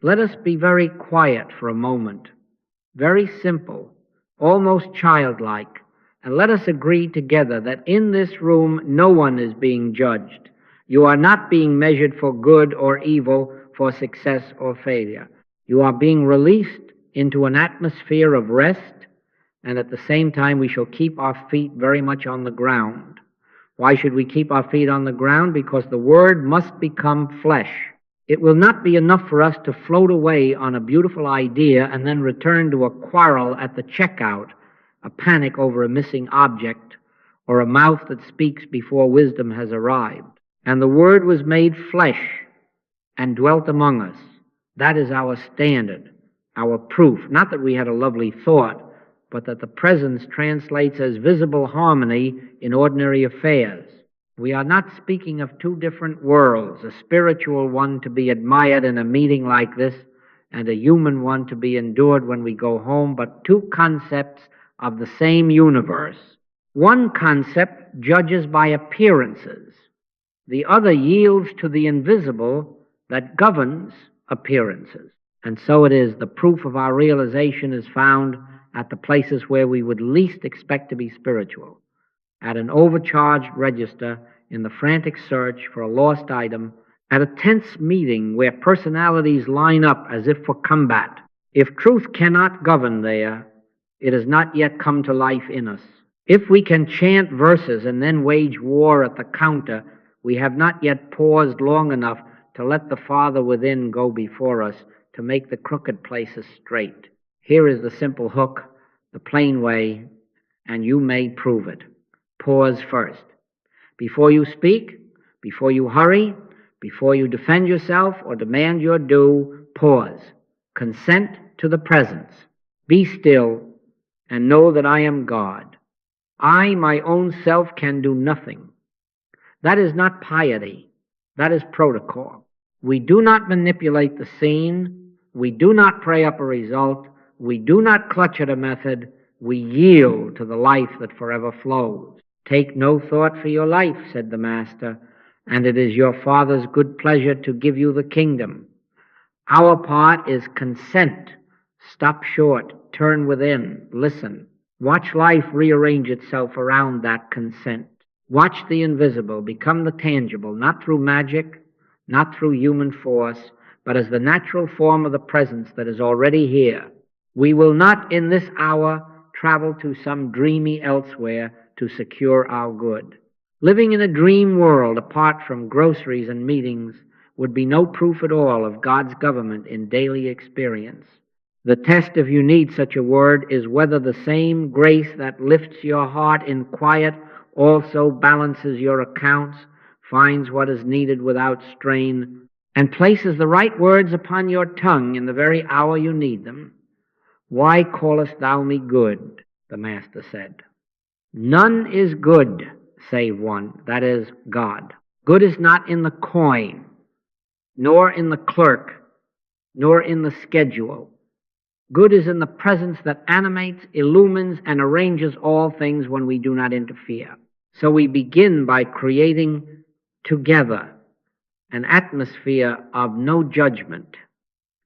Let us be very quiet for a moment, very simple, almost childlike, and let us agree together that in this room no one is being judged. You are not being measured for good or evil, for success or failure. You are being released into an atmosphere of rest, and at the same time we shall keep our feet very much on the ground. Why should we keep our feet on the ground? Because the Word must become flesh. It will not be enough for us to float away on a beautiful idea and then return to a quarrel at the checkout, a panic over a missing object, or a mouth that speaks before wisdom has arrived. And the Word was made flesh and dwelt among us. That is our standard, our proof. Not that we had a lovely thought, but that the presence translates as visible harmony in ordinary affairs. We are not speaking of two different worlds, a spiritual one to be admired in a meeting like this, and a human one to be endured when we go home, but two concepts of the same universe. One concept judges by appearances. The other yields to the invisible that governs appearances. And so it is, the proof of our realization is found at the places where we would least expect to be spiritual. At an overcharged register, in the frantic search for a lost item, at a tense meeting where personalities line up as if for combat. If truth cannot govern there, it has not yet come to life in us. If we can chant verses and then wage war at the counter, we have not yet paused long enough to let the Father within go before us to make the crooked places straight. Here is the simple hook, the plain way, and you may prove it. Pause first. Before you speak, before you hurry, before you defend yourself or demand your due, pause. Consent to the presence. Be still and know that I am God. I, my own self, can do nothing. That is not piety. That is protocol. We do not manipulate the scene. We do not pray up a result. We do not clutch at a method. We yield to the life that forever flows. Take no thought for your life, said the Master, and it is your Father's good pleasure to give you the kingdom. Our part is consent. Stop short, turn within, listen. Watch life rearrange itself around that consent. Watch the invisible become the tangible, not through magic, not through human force, but as the natural form of the presence that is already here. We will not in this hour travel to some dreamy elsewhere to secure our good. Living in a dream world apart from groceries and meetings would be no proof at all of God's government in daily experience. The test, if you need such a word, is whether the same grace that lifts your heart in quiet also balances your accounts, finds what is needed without strain, and places the right words upon your tongue in the very hour you need them. Why callest thou me good? The Master said. None is good save one, that is, God. Good is not in the coin, nor in the clerk, nor in the schedule. Good is in the presence that animates, illumines, and arranges all things when we do not interfere. So we begin by creating together an atmosphere of no judgment.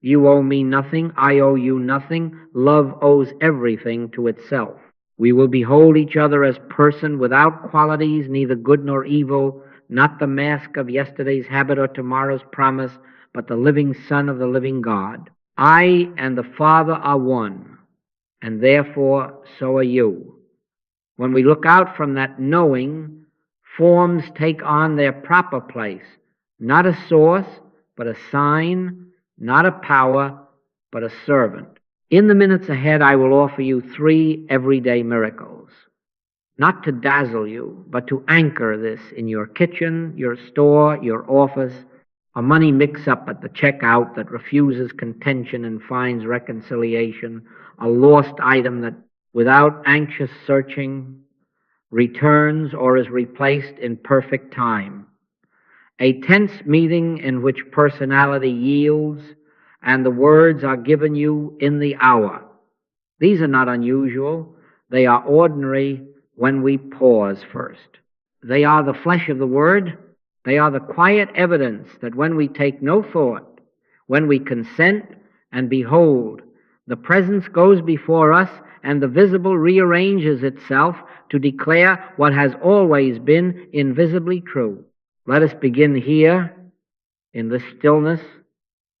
You owe me nothing, I owe you nothing. Love owes everything to itself. We will behold each other as person without qualities, neither good nor evil, not the mask of yesterday's habit or tomorrow's promise, but the living Son of the living God. I and the Father are one, and therefore so are you. When we look out from that knowing, forms take on their proper place, not a source, but a sign, not a power, but a servant. In the minutes ahead, I will offer you 3 everyday miracles, not to dazzle you, but to anchor this in your kitchen, your store, your office, a money mix-up at the checkout that refuses contention and finds reconciliation, a lost item that, without anxious searching, returns or is replaced in perfect time, a tense meeting in which personality yields and the words are given you in the hour. These are not unusual. They are ordinary when we pause first. They are the flesh of the Word. They are the quiet evidence that when we take no thought, When we consent, and behold, the presence goes before us, and the visible rearranges itself to declare what has always been invisibly true. Let us begin here in this stillness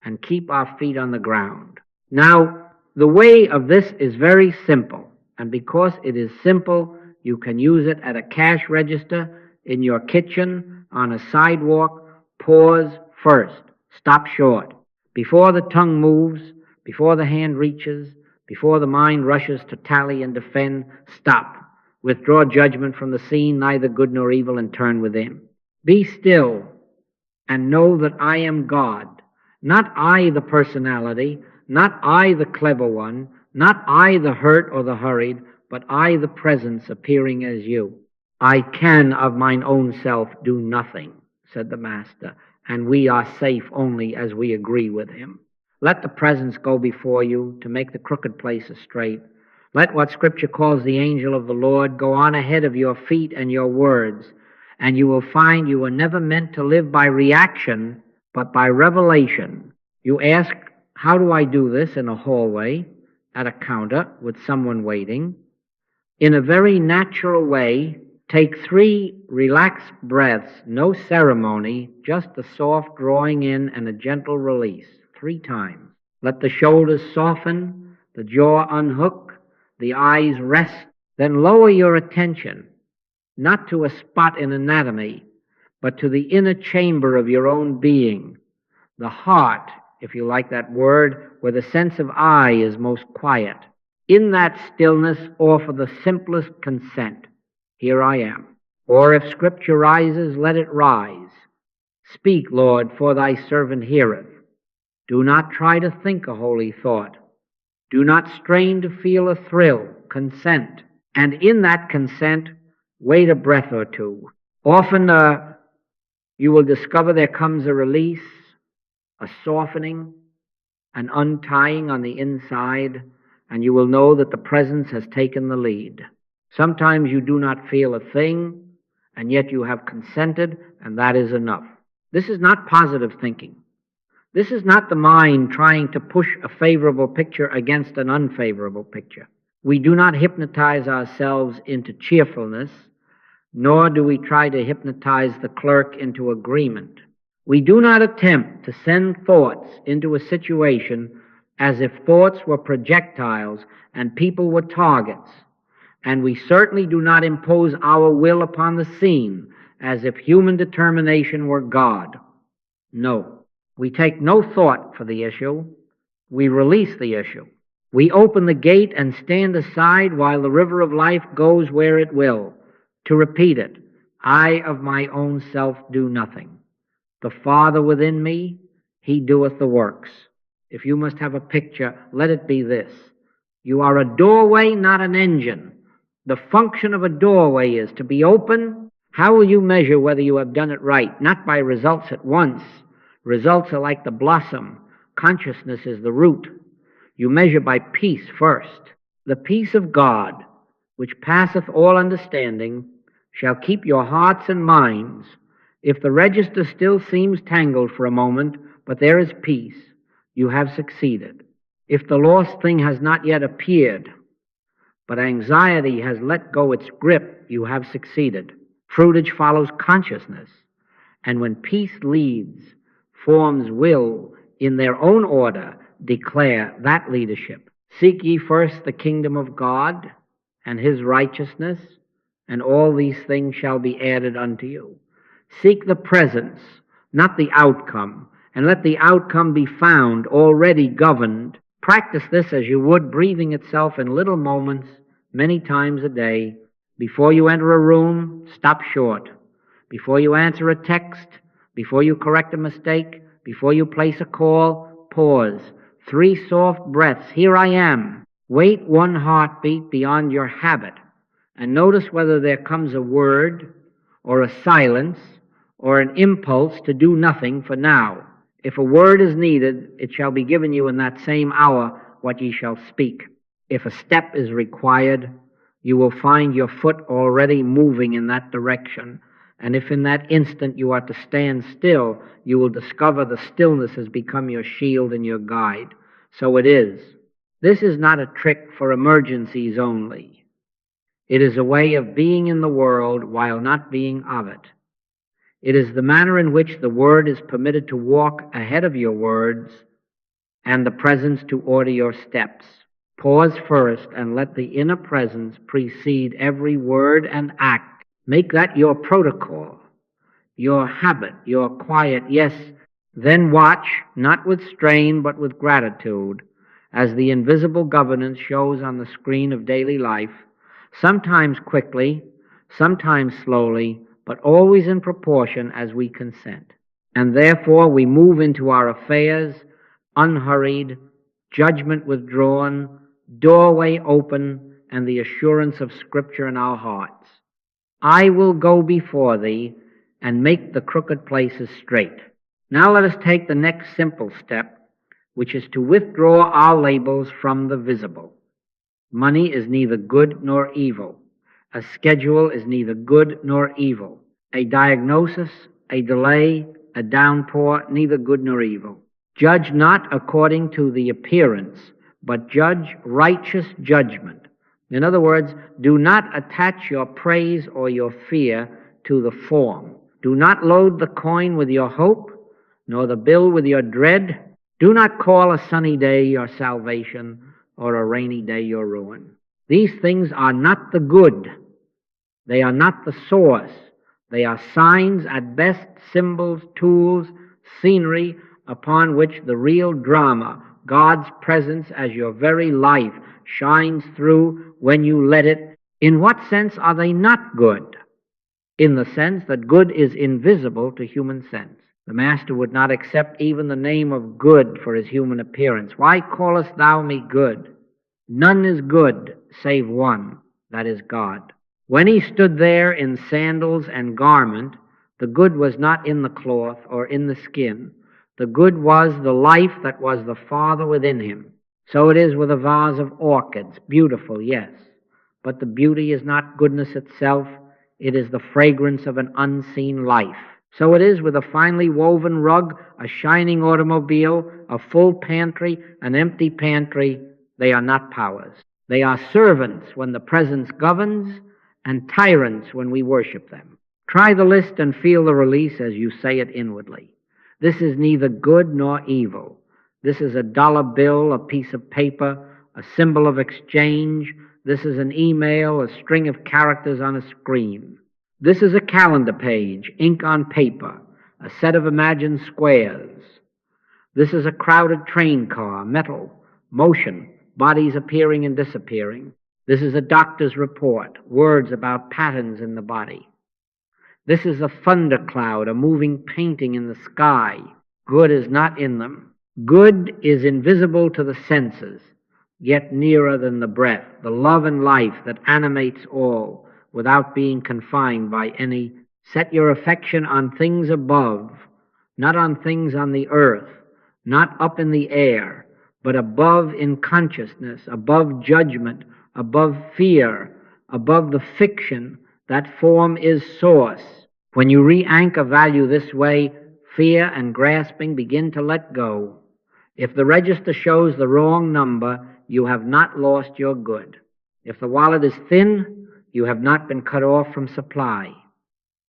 and keep our feet on the ground. Now, the way of this is very simple, and because it is simple, you can use it at a cash register, in your kitchen, on a sidewalk. Pause first. Stop short. Before the tongue moves, before the hand reaches, before the mind rushes to tally and defend, stop. Withdraw judgment from the scene, neither good nor evil, and turn within. Be still and know that I am God. Not I the personality, not I the clever one, not I the hurt or the hurried, but I the presence appearing as you. I can of mine own self do nothing, said the Master, and we are safe only as we agree with him. Let the presence go before you to make the crooked places straight. Let what Scripture calls the angel of the Lord go on ahead of your feet and your words, and you will find you were never meant to live by reaction, but by revelation. You ask, how do I do this in a hallway, at a counter, with someone waiting? In a very natural way, take 3 relaxed breaths, no ceremony, just a soft drawing in and a gentle release, 3 times. Let the shoulders soften, the jaw unhook, the eyes rest. Then lower your attention, not to a spot in anatomy, but to the inner chamber of your own being, the heart, if you like that word, where the sense of I is most quiet. In that stillness, offer the simplest consent. Here I am. Or if Scripture rises, let it rise. Speak, Lord, for thy servant heareth. Do not try to think a holy thought. Do not strain to feel a thrill. Consent. And in that consent, wait a breath or two. Often you will discover there comes a release, a softening, an untying on the inside, and you will know that the presence has taken the lead. Sometimes you do not feel a thing, and yet you have consented, and that is enough. This is not positive thinking. This is not the mind trying to push a favorable picture against an unfavorable picture. We do not hypnotize ourselves into cheerfulness, nor do we try to hypnotize the clerk into agreement. We do not attempt to send thoughts into a situation as if thoughts were projectiles and people were targets, and we certainly do not impose our will upon the scene as if human determination were God. No, we take no thought for the issue. We release the issue. We open the gate and stand aside while the river of life goes where it will. To repeat it, I of my own self do nothing. The Father within me, he doeth the works. If you must have a picture, let it be this. You are a doorway, not an engine. The function of a doorway is to be open. How will you measure whether you have done it right? Not by results at once. Results are like the blossom. Consciousness is the root. You measure by peace first. The peace of God, which passeth all understanding, shall keep your hearts and minds. If the register still seems tangled for a moment, but there is peace, you have succeeded. If the lost thing has not yet appeared, but anxiety has let go its grip, you have succeeded. Fruitage follows consciousness, and when peace leads, forms will, in their own order, declare that leadership. Seek ye first the kingdom of God and his righteousness, and all these things shall be added unto you. Seek the presence, not the outcome, and let the outcome be found already governed. Practice this as you would breathing itself in little moments, many times a day. Before you enter a room, stop short. Before you answer a text, before you correct a mistake, before you place a call, pause. 3 soft breaths. Here I am. Wait 1 heartbeat beyond your habit, and notice whether there comes a word or a silence or an impulse to do nothing for now. If a word is needed, it shall be given you in that same hour what ye shall speak. If a step is required, you will find your foot already moving in that direction, And if in that instant you are to stand still, you will discover the stillness has become your shield and your guide. So it is. This is not a trick for emergencies only. It is a way of being in the world while not being of it. It is the manner in which the Word is permitted to walk ahead of your words and the presence to order your steps. Pause first and let the inner presence precede every word and act. Make that your protocol, your habit, your quiet, yes. Then watch, not with strain but with gratitude, as the invisible governance shows on the screen of daily life, sometimes quickly, sometimes slowly, but always in proportion as we consent. And therefore we move into our affairs unhurried, judgment withdrawn, doorway open, and the assurance of Scripture in our hearts. I will go before thee and make the crooked places straight. Now let us take the next simple step, which is to withdraw our labels from the visible. Money is neither good nor evil. A schedule is neither good nor evil. A diagnosis, a delay, a downpour, neither good nor evil. Judge not according to the appearance, but judge righteous judgment. In other words, do not attach your praise or your fear to the form. Do not load the coin with your hope, nor the bill with your dread. Do not call a sunny day your salvation, or a rainy day your ruin. These things are not the good. They are not the source. They are signs at best, symbols, tools, scenery upon which the real drama, God's presence as your very life, shines through when you let it. In what sense are they not good? In the sense that good is invisible to human sense. The Master would not accept even the name of good for his human appearance. Why callest thou me good? None is good save one, that is God. When he stood there in sandals and garment, the good was not in the cloth or in the skin. The good was the life that was the Father within him. So it is with a vase of orchids, beautiful, yes, but the beauty is not goodness itself. It is the fragrance of an unseen life. So it is with a finely woven rug, a shining automobile, a full pantry, an empty pantry. They are not powers. They are servants when the presence governs, and tyrants when we worship them. Try the list and feel the release as you say it inwardly. This is neither good nor evil. This is a dollar bill, a piece of paper, a symbol of exchange. This is an email, a string of characters on a screen. This is a calendar page, ink on paper, a set of imagined squares. This is a crowded train car, metal, motion, bodies appearing and disappearing. This is a doctor's report, words about patterns in the body. This is a thundercloud, a moving painting in the sky. Good is not in them. Good is invisible to the senses, yet nearer than the breath, the love and life that animates all without being confined by any. Set your affection on things above, not on things on the earth, not up in the air, but above in consciousness, above judgment, above fear, above the fiction. That form is source. When you re-anchor value this way, fear and grasping begin to let go. If the register shows the wrong number, you have not lost your good. If the wallet is thin, you have not been cut off from supply.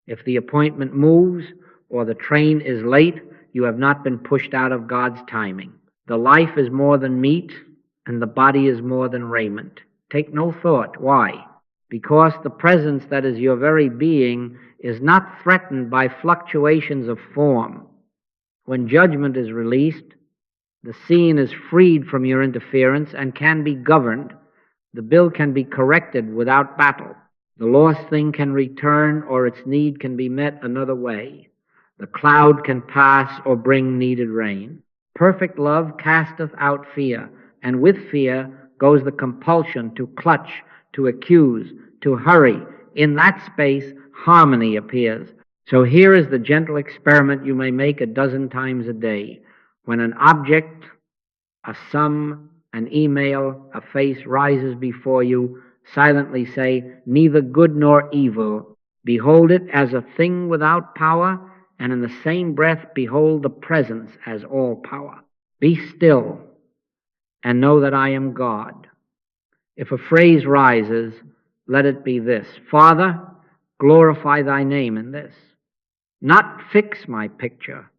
If the appointment moves or the train is late, you have not been pushed out of God's timing. The life is more than meat, and the body is more than raiment. Take no thought. Why? Because the presence that is your very being is not threatened by fluctuations of form. When judgment is released, the scene is freed from your interference and can be governed. The bill can be corrected without battle. The lost thing can return, or its need can be met another way. The cloud can pass or bring needed rain. Perfect love casteth out fear, and with fear goes the compulsion to clutch, to accuse, to hurry. In that space, harmony appears. So here is the gentle experiment you may make a dozen times a day. When an object, a sum, an email, a face rises before you, silently say, neither good nor evil, Behold it as a thing without power, and in the same breath behold the presence as all power. Be still and know that I am God. If a phrase rises, let it be this: Father, glorify thy name in this. Not fix my picture,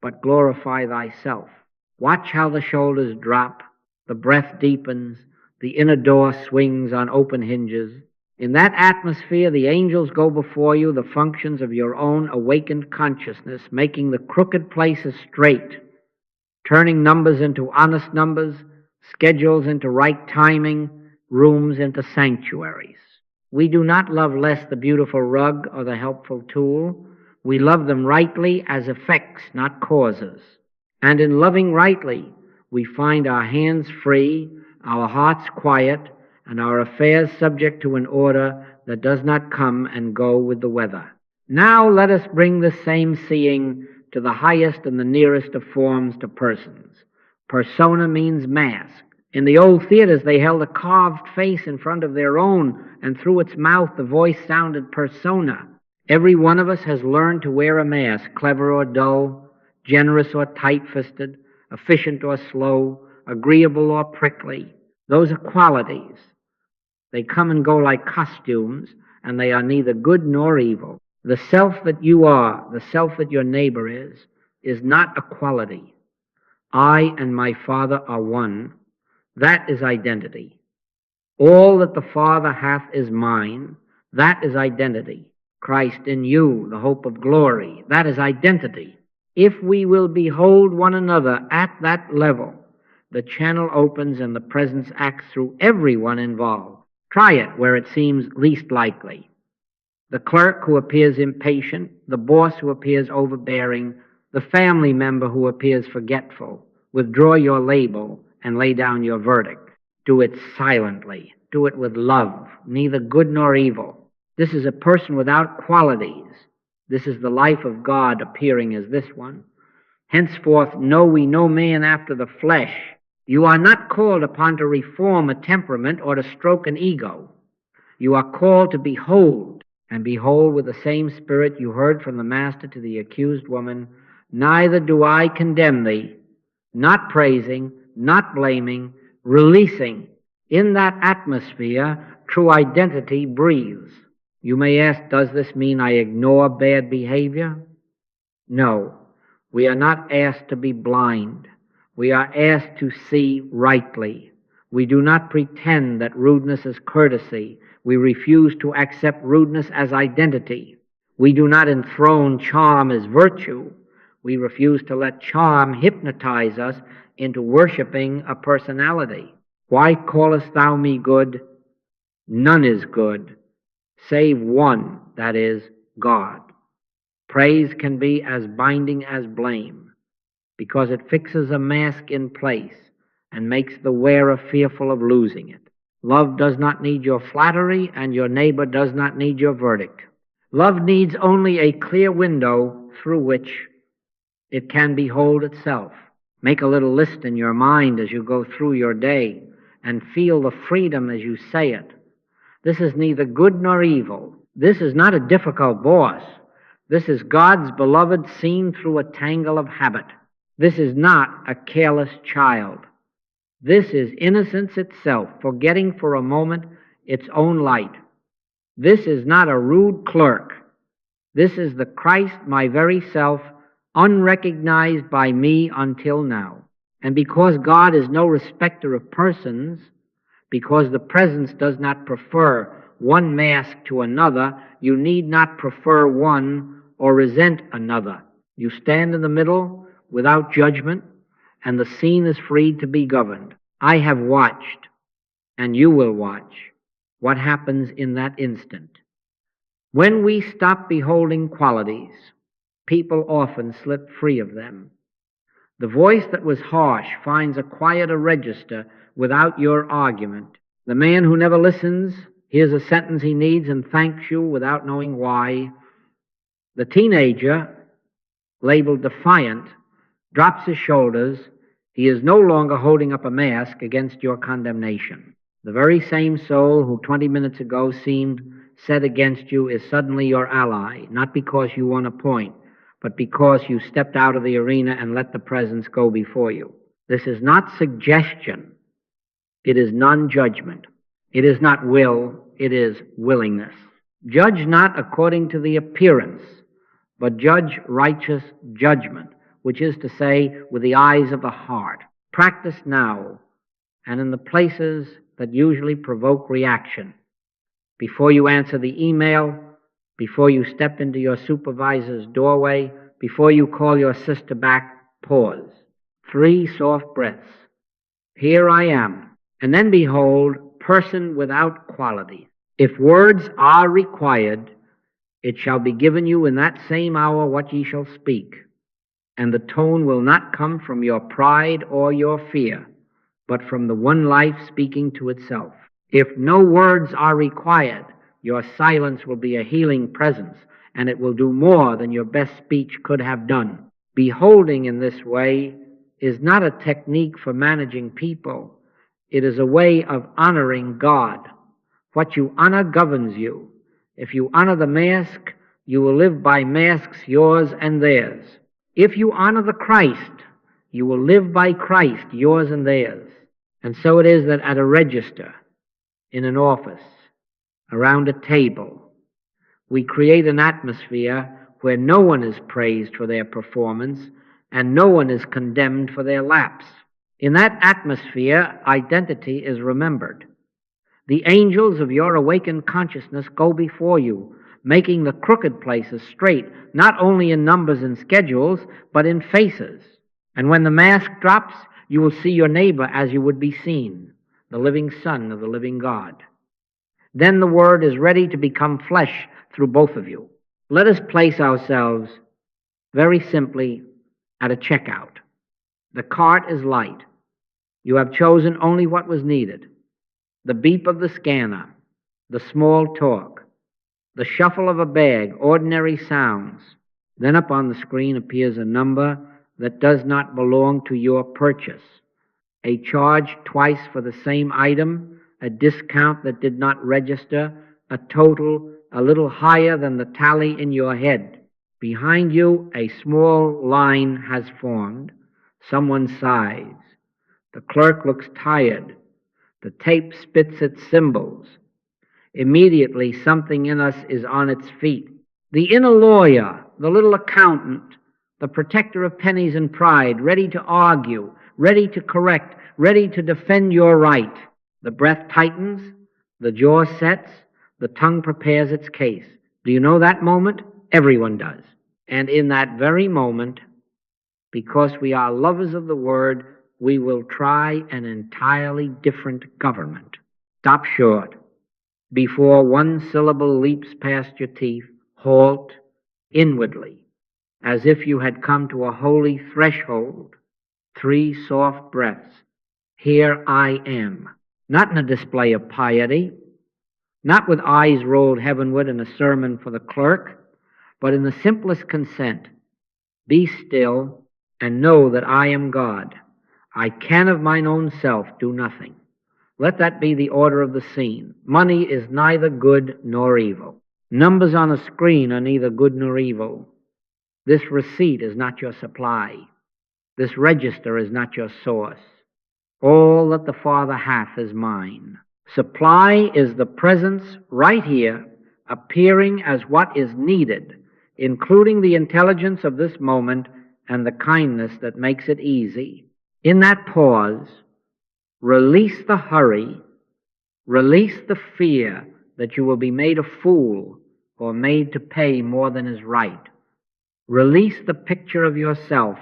but glorify thyself. Watch how the shoulders drop, the breath deepens, the inner door swings on open hinges. In that atmosphere, the angels go before you, the functions of your own awakened consciousness, making the crooked places straight, turning numbers into honest numbers, schedules into right timing, rooms into sanctuaries. We do not love less the beautiful rug or the helpful tool. We love them rightly as effects, not causes. And in loving rightly, we find our hands free, our hearts quiet, and our affairs subject to an order that does not come and go with the weather. Now let us bring the same seeing to the highest and the nearest of forms to persons. Persona means mask. In the old theaters, they held a carved face in front of their own, and through its mouth the voice sounded persona. Every one of us has learned to wear a mask, clever or dull, generous or tight-fisted, efficient or slow, agreeable or prickly. Those are qualities. They come and go like costumes, and they are neither good nor evil. The self that you are, the self that your neighbor is not a quality. I and my Father are one. That is identity. All that the Father hath is mine. That is identity. Christ in you, the hope of glory. That is identity. If we will behold one another at that level, the channel opens and the presence acts through everyone involved. Try it where it seems least likely. The clerk who appears impatient, the boss who appears overbearing, the family member who appears forgetful. Withdraw your label and lay down your verdict. Do it silently. Do it with love, neither good nor evil. This is a person without qualities. This is the life of God appearing as this one. Henceforth know we no man after the flesh. You are not called upon to reform a temperament or to stroke an ego. You are called to behold, and behold with the same spirit you heard from the Master to the accused woman, neither do I condemn thee, not praising, not blaming, releasing. In that atmosphere, true identity breathes. You may ask, does this mean I ignore bad behavior? No, we are not asked to be blind. We are asked to see rightly. We do not pretend that rudeness is courtesy. We refuse to accept rudeness as identity. We do not enthrone charm as virtue. We refuse to let charm hypnotize us into worshiping a personality. Why callest thou me good? None is good, save one, that is, God. Praise can be as binding as blame, because it fixes a mask in place and makes the wearer fearful of losing it. Love does not need your flattery, and your neighbor does not need your verdict. Love needs only a clear window through which it can behold itself. Make a little list in your mind as you go through your day and feel the freedom as you say it. This is neither good nor evil. This is not a difficult boss. This is God's beloved seen through a tangle of habit. This is not a careless child. This is innocence itself, forgetting for a moment its own light. This is not a rude clerk. This is the Christ, my very self, unrecognized by me until now. And because God is no respecter of persons, because the presence does not prefer one mask to another, you need not prefer one or resent another. You stand in the middle without judgment, and the scene is free to be governed. I have watched, and you will watch, what happens in that instant. When we stop beholding qualities, people often slip free of them. The voice that was harsh finds a quieter register without your argument. The man who never listens hears a sentence he needs and thanks you without knowing why. The teenager, labeled defiant, drops his shoulders. He is no longer holding up a mask against your condemnation. The very same soul who 20 minutes ago seemed set against you is suddenly your ally, not because you won a point, but because you stepped out of the arena and let the presence go before you. This is not suggestion. It is non-judgment. It is not will. It is willingness. Judge not according to the appearance, but judge righteous judgment, which is to say, with the eyes of the heart. Practice now, and in the places that usually provoke reaction. Before you answer the email, before you step into your supervisor's doorway, before you call your sister back, pause. 3 soft breaths. Here I am. And then behold, person without quality. If words are required, it shall be given you in that same hour what ye shall speak. And the tone will not come from your pride or your fear, but from the one life speaking to itself. If no words are required, your silence will be a healing presence, and it will do more than your best speech could have done. Beholding in this way is not a technique for managing people. It is a way of honoring God. What you honor governs you. If you honor the mask, you will live by masks, yours and theirs. If you honor the Christ, you will live by Christ, yours and theirs. And so it is that at a register, in an office, around a table, we create an atmosphere where no one is praised for their performance and no one is condemned for their lapse. In that atmosphere, identity is remembered. The angels of your awakened consciousness go before you, making the crooked places straight, not only in numbers and schedules, but in faces. And when the mask drops, you will see your neighbor as you would be seen, the living Son of the living God. Then the Word is ready to become flesh through both of you. Let us place ourselves very simply at a checkout. The cart is light. You have chosen only what was needed. The beep of the scanner, the small talk, the shuffle of a bag, ordinary sounds. Then up on the screen appears a number that does not belong to your purchase, a charge twice for the same item, a discount that did not register, a total a little higher than the tally in your head. Behind you, a small line has formed. Someone sighs. The clerk looks tired. The tape spits its symbols. Immediately, something in us is on its feet. The inner lawyer, the little accountant, the protector of pennies and pride, ready to argue, ready to correct, ready to defend your right. The breath tightens, the jaw sets, the tongue prepares its case. Do you know that moment? Everyone does. And in that very moment, because we are lovers of the Word, we will try an entirely different government. Stop short. Before one syllable leaps past your teeth, halt inwardly, as if you had come to a holy threshold. 3 soft breaths. Here I am. Not in a display of piety, not with eyes rolled heavenward in a sermon for the clerk, but in the simplest consent. Be still and know that I am God. I can of mine own self do nothing. Let that be the order of the scene. Money is neither good nor evil. Numbers on a screen are neither good nor evil. This receipt is not your supply. This register is not your source. All that the Father hath is mine. Supply is the presence right here, appearing as what is needed, including the intelligence of this moment and the kindness that makes it easy. In that pause, release the hurry, release the fear that you will be made a fool or made to pay more than is right. Release the picture of yourself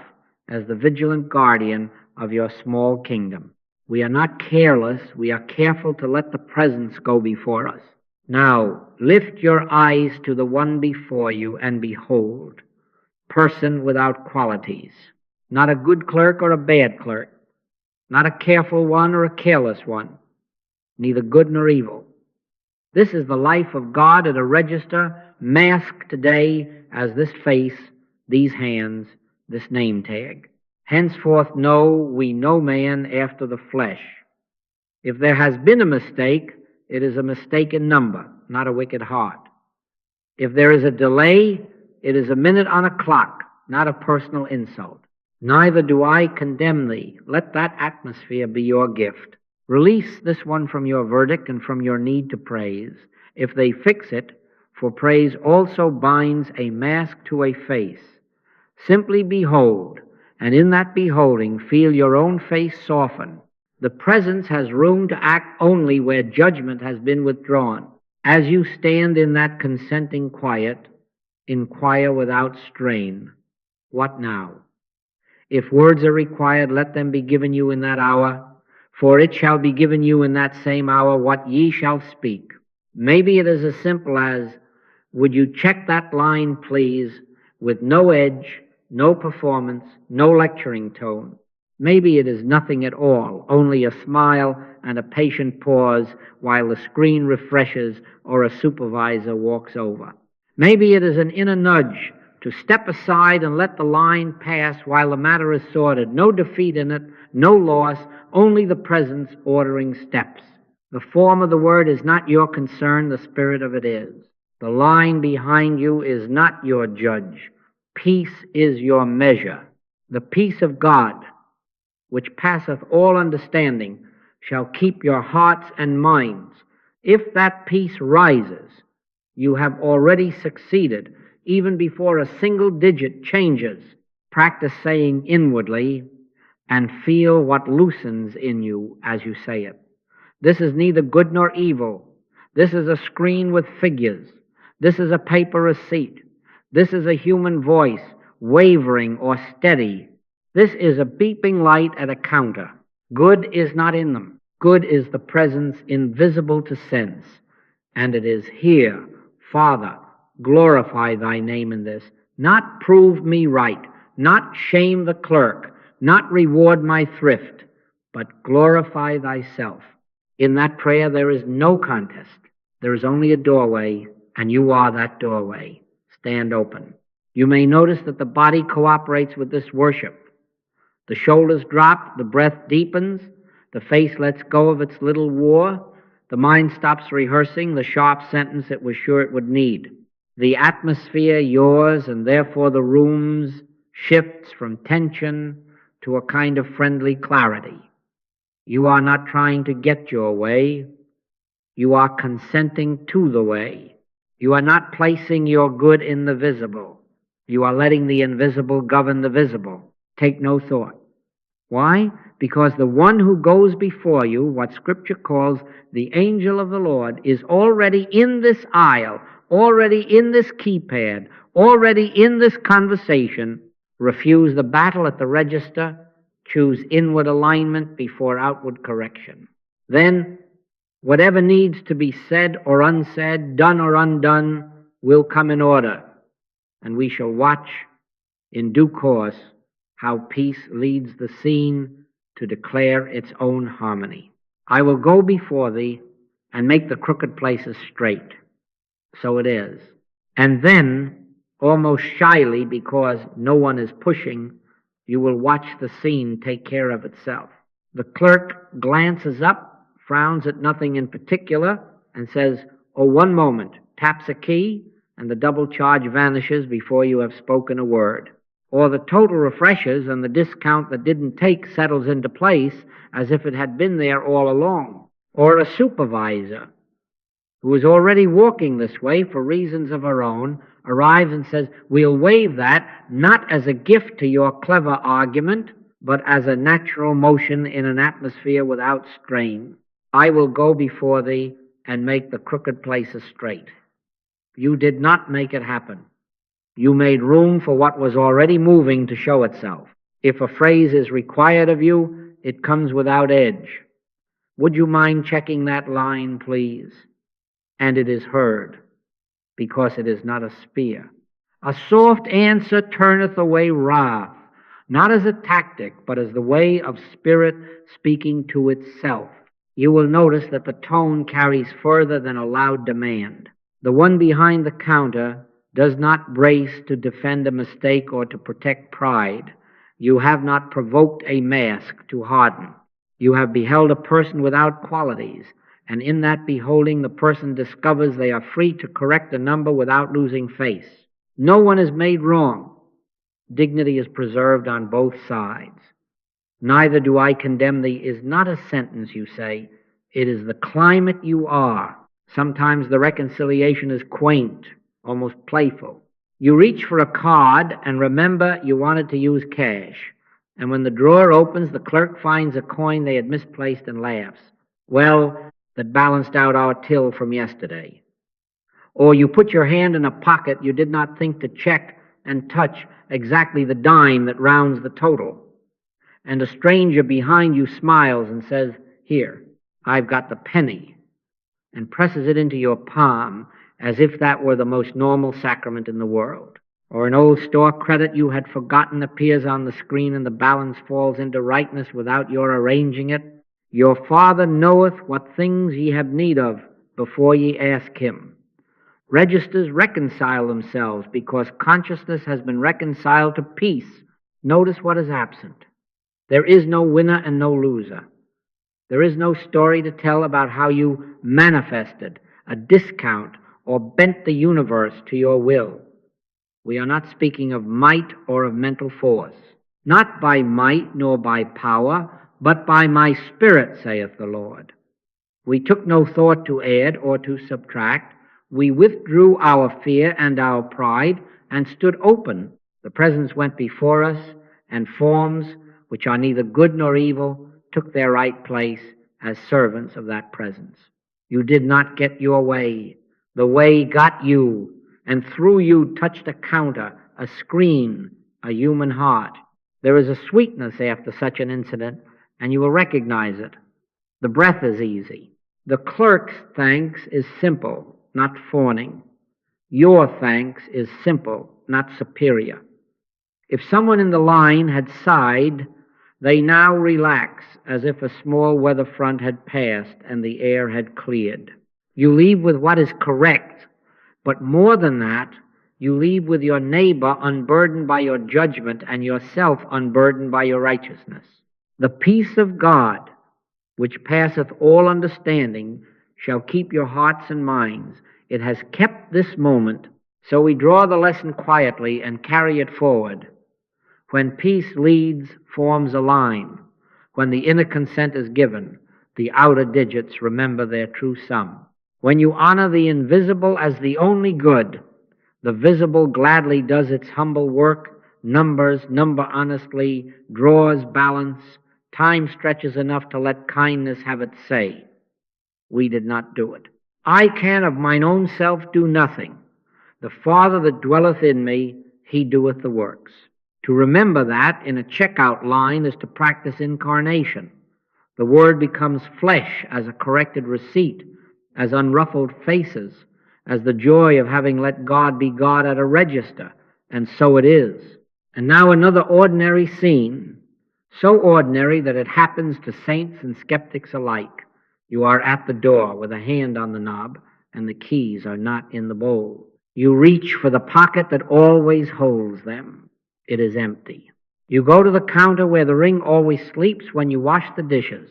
as the vigilant guardian of your small kingdom. We are not careless, we are careful to let the presence go before us. Now, lift your eyes to the one before you and behold, person without qualities. Not a good clerk or a bad clerk. Not a careful one or a careless one. Neither good nor evil. This is the life of God at a register, masked today as this face, these hands, this name tag. Henceforth know we no man after the flesh. If there has been a mistake, it is a mistaken number. not a wicked heart. If there is a delay, it is a minute on a clock, not a personal insult. Neither do I condemn thee. Let that atmosphere be your gift. Release this one from your verdict and from your need to praise. If they fix it, for praise also binds a mask to a face. Simply behold, and in that beholding feel your own face soften. The presence has room to act only where judgment has been withdrawn. As you stand in that consenting quiet, inquire without strain. What now? If words are required, let them be given you in that hour, for it shall be given you in that same hour what ye shall speak. Maybe it is as simple as, would you check that line, please, with no edge, no performance, no lecturing tone. Maybe it is nothing at all, only a smile and a patient pause while the screen refreshes or a supervisor walks over. Maybe it is an inner nudge to step aside and let the line pass while the matter is sorted. No defeat in it, no loss, only the presence ordering steps. The form of the word is not your concern, the spirit of it is. The line behind you is not your judge. Peace is your measure. The peace of God, which passeth all understanding, shall keep your hearts and minds. If that peace rises, you have already succeeded, even before a single digit changes. Practice saying inwardly, and feel what loosens in you as you say it. This is neither good nor evil. This is a screen with figures. This is a paper receipt. This is a human voice, wavering or steady. This is a beeping light at a counter. Good is not in them. Good is the presence invisible to sense. And it is here, Father, glorify thy name in this. Not prove me right, not shame the clerk, not reward my thrift, but glorify thyself. In that prayer there is no contest. There is only a doorway, and you are that doorway. Stand open. You may notice that the body cooperates with this worship. The shoulders drop, the breath deepens, the face lets go of its little war, the mind stops rehearsing the sharp sentence it was sure it would need. The atmosphere, yours, and therefore the room's, shifts from tension to a kind of friendly clarity. You are not trying to get your way. You are consenting to the way. You are not placing your good in the visible. You are letting the invisible govern the visible. Take no thought. Why? Because the one who goes before you, what Scripture calls the angel of the Lord, is already in this aisle, already in this keypad, already in this conversation. Refuse the battle at the register. Choose inward alignment before outward correction. Then, whatever needs to be said or unsaid, done or undone, will come in order, and we shall watch in due course how peace leads the scene to declare its own harmony. I will go before thee and make the crooked places straight. So it is. And then, almost shyly, because no one is pushing, you will watch the scene take care of itself. The clerk glances up, frowns at nothing in particular, and says, "Oh, one moment," taps a key, and the double charge vanishes before you have spoken a word. Or the total refreshes and the discount that didn't take settles into place as if it had been there all along. Or a supervisor who is already walking this way for reasons of her own arrives and says, "We'll waive that, not as a gift to your clever argument, but as a natural motion in an atmosphere without strain. I will go before thee and make the crooked places straight." You did not make it happen. You made room for what was already moving to show itself. If a phrase is required of you, it comes without edge. Would you mind checking that line, please? And it is heard, because it is not a spear. A soft answer turneth away wrath, not as a tactic, but as the way of spirit speaking to itself. You will notice that the tone carries further than a loud demand. The one behind the counter does not brace to defend a mistake or to protect pride. You have not provoked a mask to harden. You have beheld a person without qualities, and in that beholding the person discovers they are free to correct a number without losing face. No one is made wrong. Dignity is preserved on both sides. Neither do I condemn thee is not a sentence, you say. It is the climate you are. Sometimes the reconciliation is quaint, almost playful. You reach for a card and remember you wanted to use cash. And when the drawer opens, the clerk finds a coin they had misplaced and laughs. Well, that balanced out our till from yesterday. Or you put your hand in a pocket you did not think to check and touch exactly the dime that rounds the total. And a stranger behind you smiles and says, "Here, I've got the penny," and presses it into your palm as if that were the most normal sacrament in the world. Or an old store credit you had forgotten appears on the screen and the balance falls into rightness without your arranging it. Your Father knoweth what things ye have need of before ye ask him. Registers reconcile themselves because consciousness has been reconciled to peace. Notice what is absent. There is no winner and no loser. There is no story to tell about how you manifested a discount or bent the universe to your will. We are not speaking of might or of mental force. Not by might nor by power, but by my Spirit, saith the Lord. We took no thought to add or to subtract. We withdrew our fear and our pride and stood open. The presence went before us, and forms, which are neither good nor evil, took their right place as servants of that presence. You did not get your way. The way got you, and through you touched a counter, a screen, a human heart. There is a sweetness after such an incident, and you will recognize it. The breath is easy. The clerk's thanks is simple, not fawning. Your thanks is simple, not superior. If someone in the line had sighed, they now relax as if a small weather front had passed and the air had cleared. You leave with what is correct, but more than that, you leave with your neighbor unburdened by your judgment and yourself unburdened by your righteousness. The peace of God, which passeth all understanding, shall keep your hearts and minds. It has kept this moment, so we draw the lesson quietly and carry it forward. When peace leads, forms align. When the inner consent is given, the outer digits remember their true sum. When you honor the invisible as the only good, the visible gladly does its humble work, number honestly, draws balance, time stretches enough to let kindness have its say. We did not do it. I can of mine own self do nothing. The Father that dwelleth in me, he doeth the works. To remember that in a checkout line is to practice incarnation. The Word becomes flesh as a corrected receipt, as unruffled faces, as the joy of having let God be God at a register, and so it is. And now another ordinary scene, so ordinary that it happens to saints and skeptics alike. You are at the door with a hand on the knob, and the keys are not in the bowl. You reach for the pocket that always holds them. It is empty. You go to the counter where the ring always sleeps when you wash the dishes.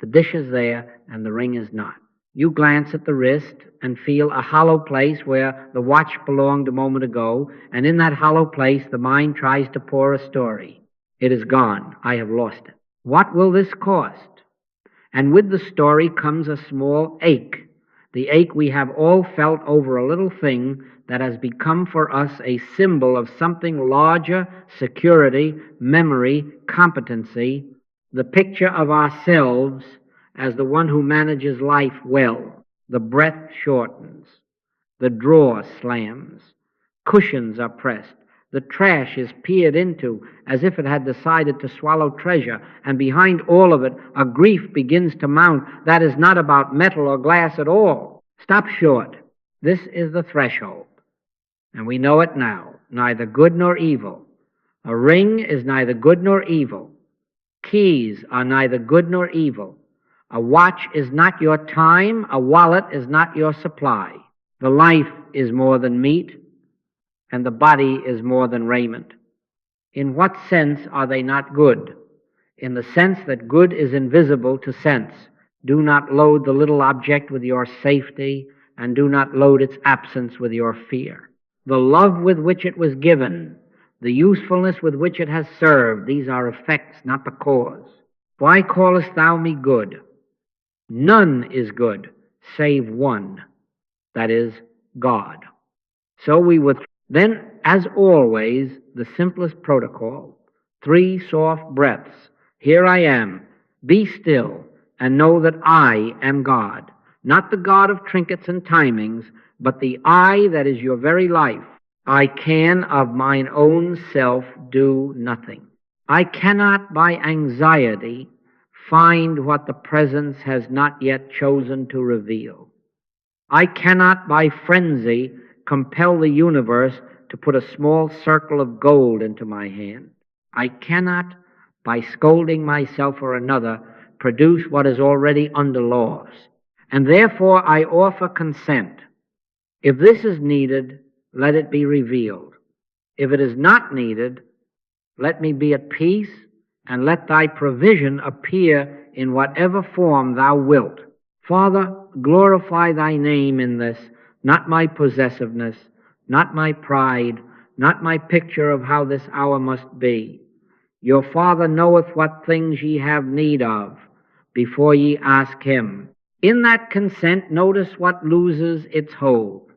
The dish is there, and the ring is not. You glance at the wrist and feel a hollow place where the watch belonged a moment ago, and in that hollow place the mind tries to pour a story. It is gone. I have lost it. What will this cost? And with the story comes a small ache, the ache we have all felt over a little thing that has become for us a symbol of something larger, security, memory, competency, the picture of ourselves as the one who manages life well. The breath shortens, the drawer slams, cushions are pressed, the trash is peered into as if it had decided to swallow treasure, and behind all of it a grief begins to mount that is not about metal or glass at all. Stop short. This is the threshold. And we know it now, neither good nor evil. A ring is neither good nor evil. Keys are neither good nor evil. A watch is not your time. A wallet is not your supply. The life is more than meat, and the body is more than raiment. In what sense are they not good? In the sense that good is invisible to sense. Do not load the little object with your safety, and do not load its absence with your fear. The love with which it was given, the usefulness with which it has served, these are effects, not the cause. Why callest thou me good? None is good save one, that is, God. So we would then, as always, the simplest protocol, 3 soft breaths. Here I am. Be still and know that I am God. Not the God of trinkets and timings, but the I that is your very life. I can of mine own self do nothing. I cannot by anxiety find what the presence has not yet chosen to reveal. I cannot by frenzy compel the universe to put a small circle of gold into my hand. I cannot, by scolding myself or another, produce what is already under laws. And therefore I offer consent. If this is needed, let it be revealed. If it is not needed, let me be at peace, and let thy provision appear in whatever form thou wilt. Father, glorify thy name in this, not my possessiveness, not my pride, not my picture of how this hour must be. Your Father knoweth what things ye have need of before ye ask him. In that consent, notice what loses its hold.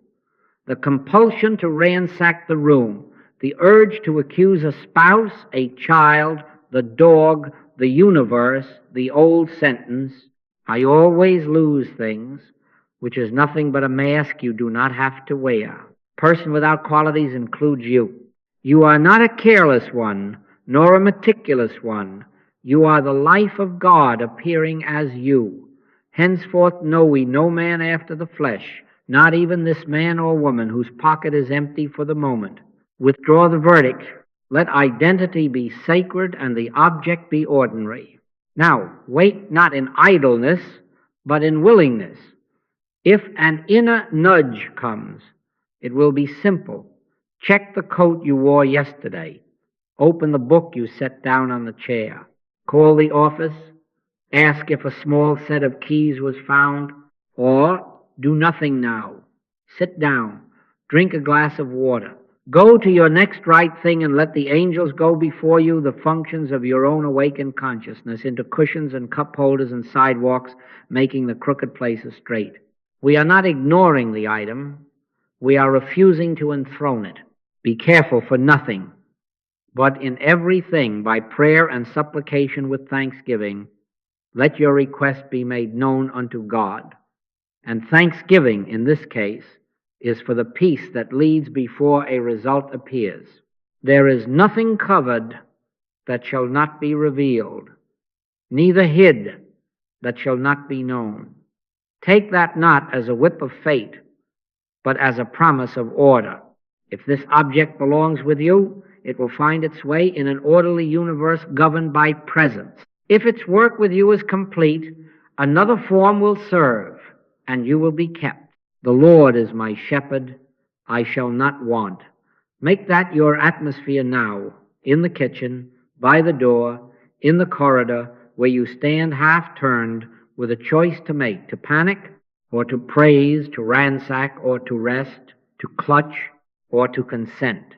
The compulsion to ransack the room, the urge to accuse a spouse, a child, the dog, the universe, the old sentence, I always lose things, which is nothing but a mask you do not have to wear. Person without qualities includes you. You are not a careless one, nor a meticulous one. You are the life of God appearing as you. Henceforth know we no man after the flesh, not even this man or woman whose pocket is empty for the moment. Withdraw the verdict. Let identity be sacred and the object be ordinary. Now, wait not in idleness, but in willingness. If an inner nudge comes, it will be simple. Check the coat you wore yesterday. Open the book you set down on the chair. Call the office. Ask if a small set of keys was found. Or do nothing now. Sit down. Drink a glass of water. Go to your next right thing and let the angels go before you the functions of your own awakened consciousness into cushions and cup holders and sidewalks, making the crooked places straight. We are not ignoring the item. We are refusing to enthrone it. Be careful for nothing, but in everything, by prayer and supplication with thanksgiving, let your request be made known unto God. And thanksgiving, in this case, is for the peace that leads before a result appears. There is nothing covered that shall not be revealed, neither hid that shall not be known. Take that not as a whip of fate, but as a promise of order. If this object belongs with you, it will find its way in an orderly universe governed by presence. If its work with you is complete, another form will serve, and you will be kept. The Lord is my shepherd, I shall not want. Make that your atmosphere now, in the kitchen, by the door, in the corridor, where you stand half-turned with a choice to make, to panic or to praise, to ransack or to rest, to clutch or to consent.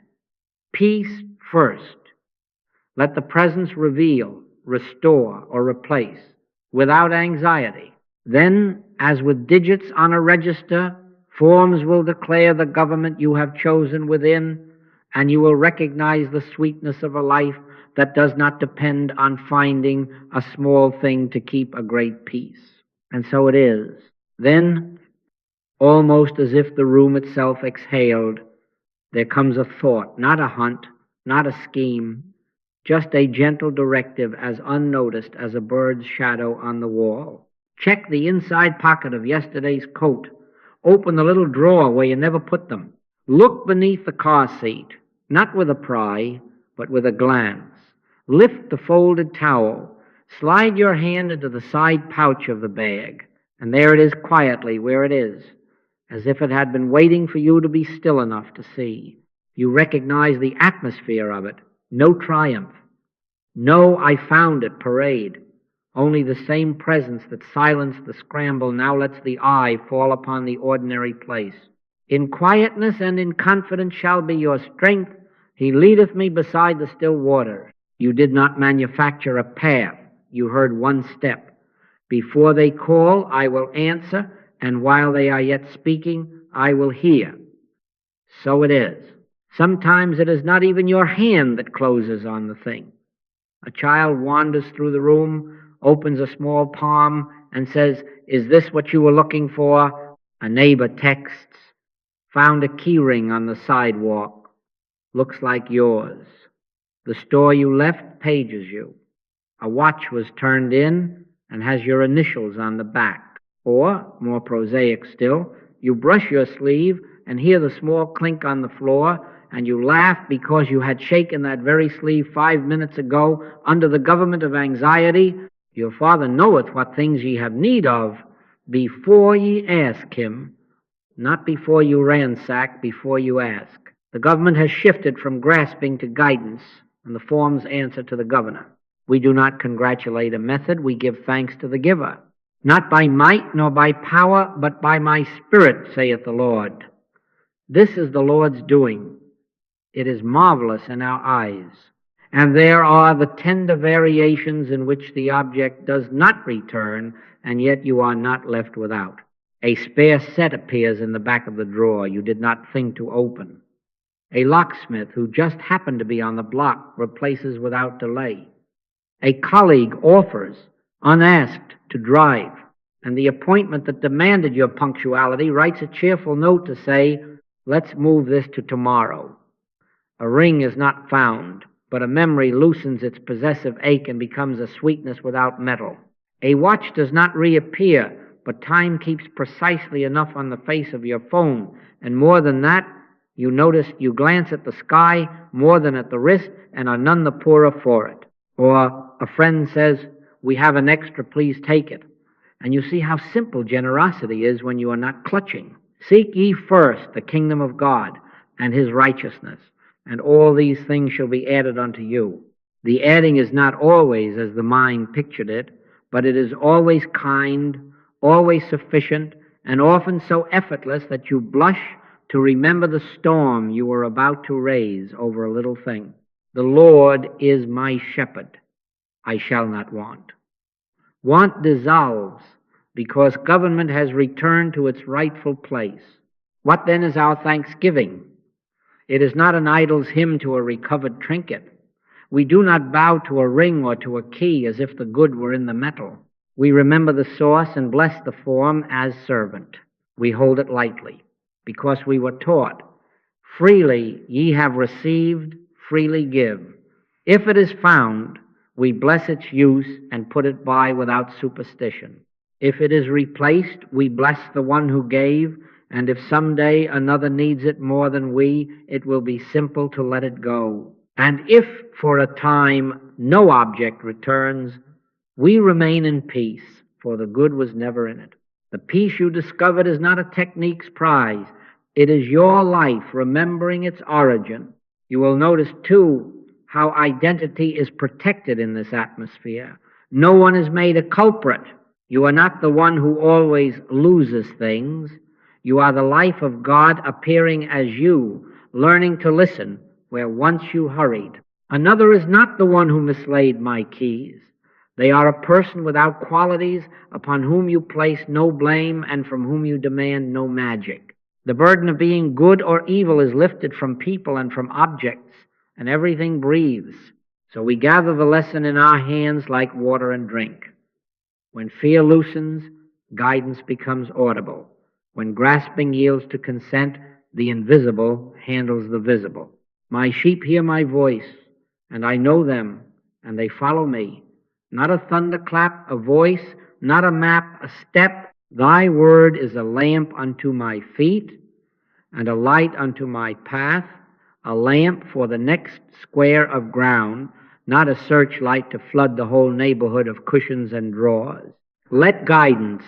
Peace first. Let the presence reveal, restore, or replace, without anxiety. Then, as with digits on a register, forms will declare the government you have chosen within, and you will recognize the sweetness of a life that does not depend on finding a small thing to keep a great peace. And so it is. Then, almost as if the room itself exhaled, there comes a thought, not a hunt, not a scheme, just a gentle directive as unnoticed as a bird's shadow on the wall. Check the inside pocket of yesterday's coat. Open the little drawer where you never put them. Look beneath the car seat, not with a pry, but with a glance. Lift the folded towel. Slide your hand into the side pouch of the bag, and there it is quietly where it is, as if it had been waiting for you to be still enough to see. You recognize the atmosphere of it. No triumph. No I found it parade. Only the same presence that silenced the scramble now lets the eye fall upon the ordinary place. In quietness and in confidence shall be your strength. He leadeth me beside the still waters. You did not manufacture a path. You heard one step. Before they call, I will answer, and while they are yet speaking, I will hear. So it is. Sometimes it is not even your hand that closes on the thing. A child wanders through the room, opens a small palm, and says, "Is this what you were looking for?" A neighbor texts, "Found a key ring on the sidewalk. Looks like yours." The store you left pages you. A watch was turned in and has your initials on the back. Or, more prosaic still, you brush your sleeve and hear the small clink on the floor, and you laugh because you had shaken that very sleeve 5 minutes ago under the government of anxiety. Your Father knoweth what things ye have need of before ye ask him, not before you ransack, before you ask. The government has shifted from grasping to guidance, and the forms answer to the governor. We do not congratulate a method, we give thanks to the giver. Not by might nor by power, but by my Spirit, saith the Lord. This is the Lord's doing. It is marvelous in our eyes. And there are the tender variations in which the object does not return, and yet you are not left without. A spare set appears in the back of the drawer you did not think to open. A locksmith who just happened to be on the block replaces without delay. A colleague offers, unasked, to drive, and the appointment that demanded your punctuality writes a cheerful note to say, "Let's move this to tomorrow." A ring is not found, but a memory loosens its possessive ache and becomes a sweetness without metal. A watch does not reappear, but time keeps precisely enough on the face of your phone, and more than that, you glance at the sky more than at the wrist and are none the poorer for it. Or a friend says, "We have an extra, please take it." And you see how simple generosity is when you are not clutching. Seek ye first the kingdom of God and his righteousness, and all these things shall be added unto you. The adding is not always as the mind pictured it, but it is always kind, always sufficient, and often so effortless that you blush to remember the storm you were about to raise over a little thing. The Lord is my shepherd, I shall not want. Want dissolves because government has returned to its rightful place. What then is our thanksgiving? It is not an idol's hymn to a recovered trinket. We do not bow to a ring or to a key as if the good were in the metal. We remember the source and bless the form as servant. We hold it lightly because we were taught, freely ye have received, freely give. If it is found, we bless its use and put it by without superstition. If it is replaced, we bless the one who gave, and if someday another needs it more than we, it will be simple to let it go. And if for a time no object returns, we remain in peace, for the good was never in it. The peace you discovered is not a technique's prize. It is your life remembering its origin. You will notice, too, how identity is protected in this atmosphere. No one is made a culprit. You are not the one who always loses things. You are the life of God appearing as you, learning to listen where once you hurried. Another is not the one who mislaid my keys. They are a person without qualities upon whom you place no blame and from whom you demand no magic. The burden of being good or evil is lifted from people and from objects, and everything breathes. So we gather the lesson in our hands like water and drink. When fear loosens, guidance becomes audible. When grasping yields to consent, the invisible handles the visible. My sheep hear my voice, and I know them, and they follow me. Not a thunderclap, a voice, not a map, a step. Thy word is a lamp unto my feet, and a light unto my path, a lamp for the next square of ground, not a searchlight to flood the whole neighborhood of cushions and drawers. Let guidance,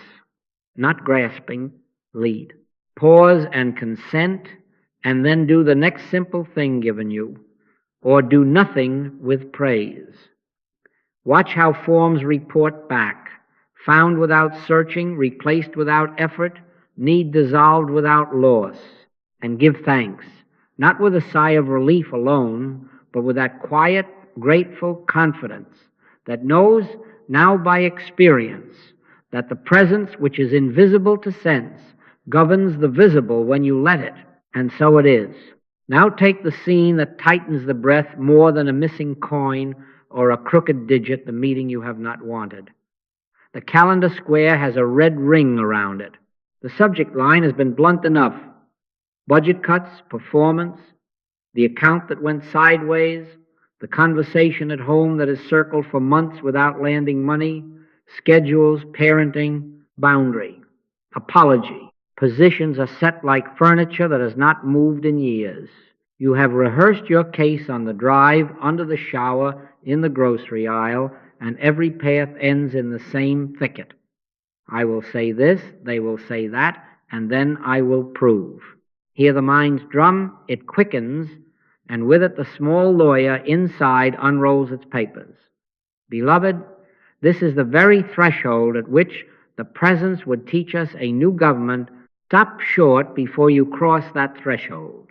not grasping, lead. Pause and consent, and then do the next simple thing given you, or do nothing with praise. Watch how forms report back. Found without searching, replaced without effort, need dissolved without loss. And give thanks, not with a sigh of relief alone, but with that quiet, grateful confidence that knows now by experience that the presence which is invisible to sense governs the visible when you let it, and so it is. Now take the scene that tightens the breath more than a missing coin or a crooked digit, the meeting you have not wanted. The calendar square has a red ring around it. The subject line has been blunt enough. Budget cuts, performance, the account that went sideways, the conversation at home that has circled for months without landing money, schedules, parenting, boundary, apology. Positions are set like furniture that has not moved in years. You have rehearsed your case on the drive, under the shower, in the grocery aisle, and every path ends in the same thicket. I will say this, they will say that, and then I will prove. Hear the mind's drum, it quickens, and with it the small lawyer inside unrolls its papers. Beloved, this is the very threshold at which the presence would teach us a new government. Stop short before you cross that threshold.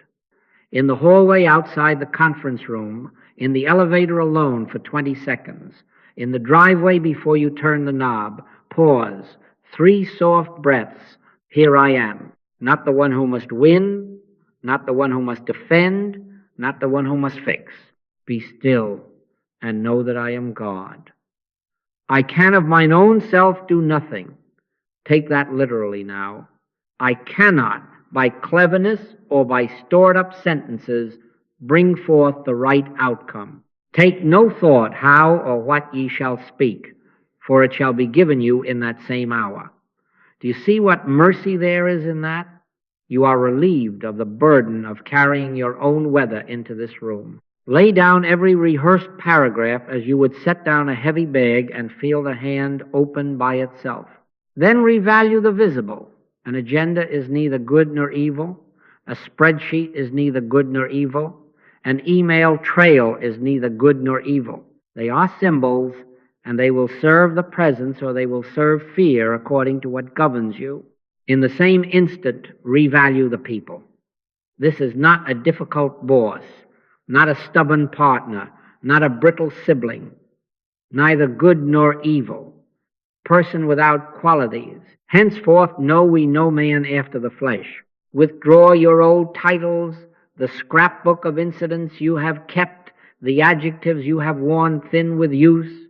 In the hallway outside the conference room, in the elevator alone for 20 seconds, in the driveway before you turn the knob, pause, 3 soft breaths. Here I am, not the one who must win, not the one who must defend, not the one who must fix. Be still and know that I am God. I can of mine own self do nothing. Take that literally now. I cannot, by cleverness or by stored up sentences, bring forth the right outcome. Take no thought how or what ye shall speak, for it shall be given you in that same hour. Do you see what mercy there is in that? You are relieved of the burden of carrying your own weather into this room. Lay down every rehearsed paragraph as you would set down a heavy bag and feel the hand open by itself. Then revalue the visible. An agenda is neither good nor evil. A spreadsheet is neither good nor evil. An email trail is neither good nor evil. They are symbols, and they will serve the presence or they will serve fear according to what governs you. In the same instant, revalue the people. This is not a difficult boss, not a stubborn partner, not a brittle sibling, neither good nor evil, person without qualities. Henceforth know we no man after the flesh. Withdraw your old titles, the scrapbook of incidents you have kept, the adjectives you have worn thin with use.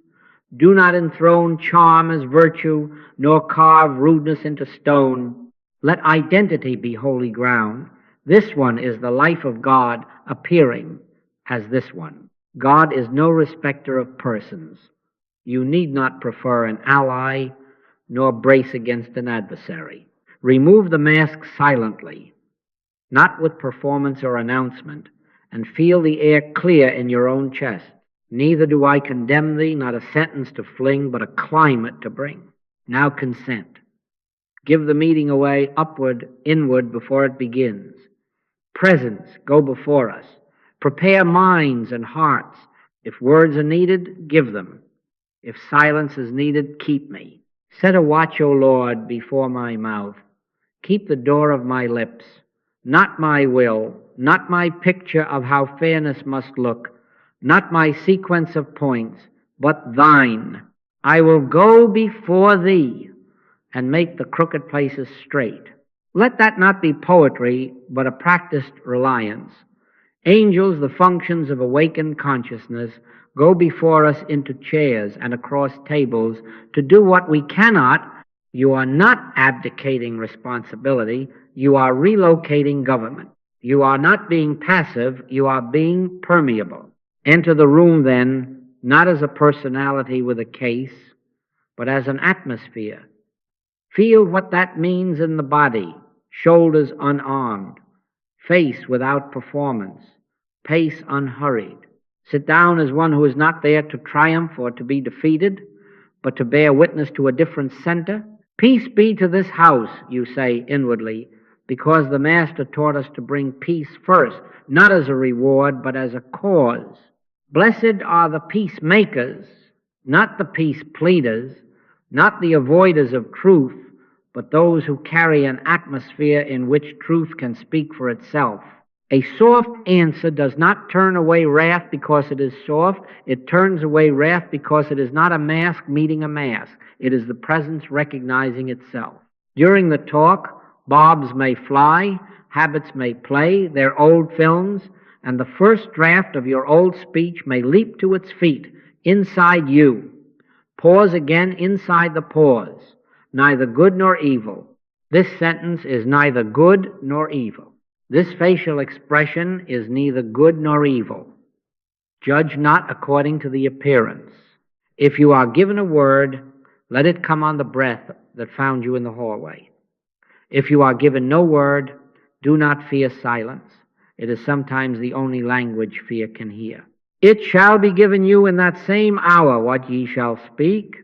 Do not enthrone charm as virtue, nor carve rudeness into stone. Let identity be holy ground. This one is the life of God appearing as this one. God is no respecter of persons. You need not prefer an ally, nor brace against an adversary. Remove the mask silently, not with performance or announcement, and feel the air clear in your own chest. Neither do I condemn thee, not a sentence to fling, but a climate to bring. Now consent. Give the meeting away upward, inward before it begins. Presence, go before us. Prepare minds and hearts. If words are needed, give them. If silence is needed, keep me. Set a watch, O Lord, before my mouth. Keep the door of my lips. Not my will, not my picture of how fairness must look, not my sequence of points, but thine. I will go before thee and make the crooked places straight. Let that not be poetry, but a practiced reliance. Angels, the functions of awakened consciousness, go before us into chairs and across tables to do what we cannot. You are not abdicating responsibility. You are relocating government. You are not being passive. You are being permeable. Enter the room, then, not as a personality with a case, but as an atmosphere. Feel what that means in the body. Shoulders unarmed. Face without performance. Pace unhurried. Sit down as one who is not there to triumph or to be defeated, but to bear witness to a different center. Peace be to this house, you say inwardly, because the Master taught us to bring peace first, not as a reward, but as a cause. Blessed are the peacemakers, not the peace pleaders, not the avoiders of truth, but those who carry an atmosphere in which truth can speak for itself. A soft answer does not turn away wrath because it is soft. It turns away wrath because it is not a mask meeting a mask. It is the presence recognizing itself. During the talk, bobs may fly, habits may play, their old films, and the first draft of your old speech may leap to its feet inside you. Pause again inside the pause. Neither good nor evil. This sentence is neither good nor evil. This facial expression is neither good nor evil. Judge not according to the appearance. If you are given a word, let it come on the breath that found you in the hallway. If you are given no word, do not fear silence. It is sometimes the only language fear can hear. It shall be given you in that same hour what ye shall speak,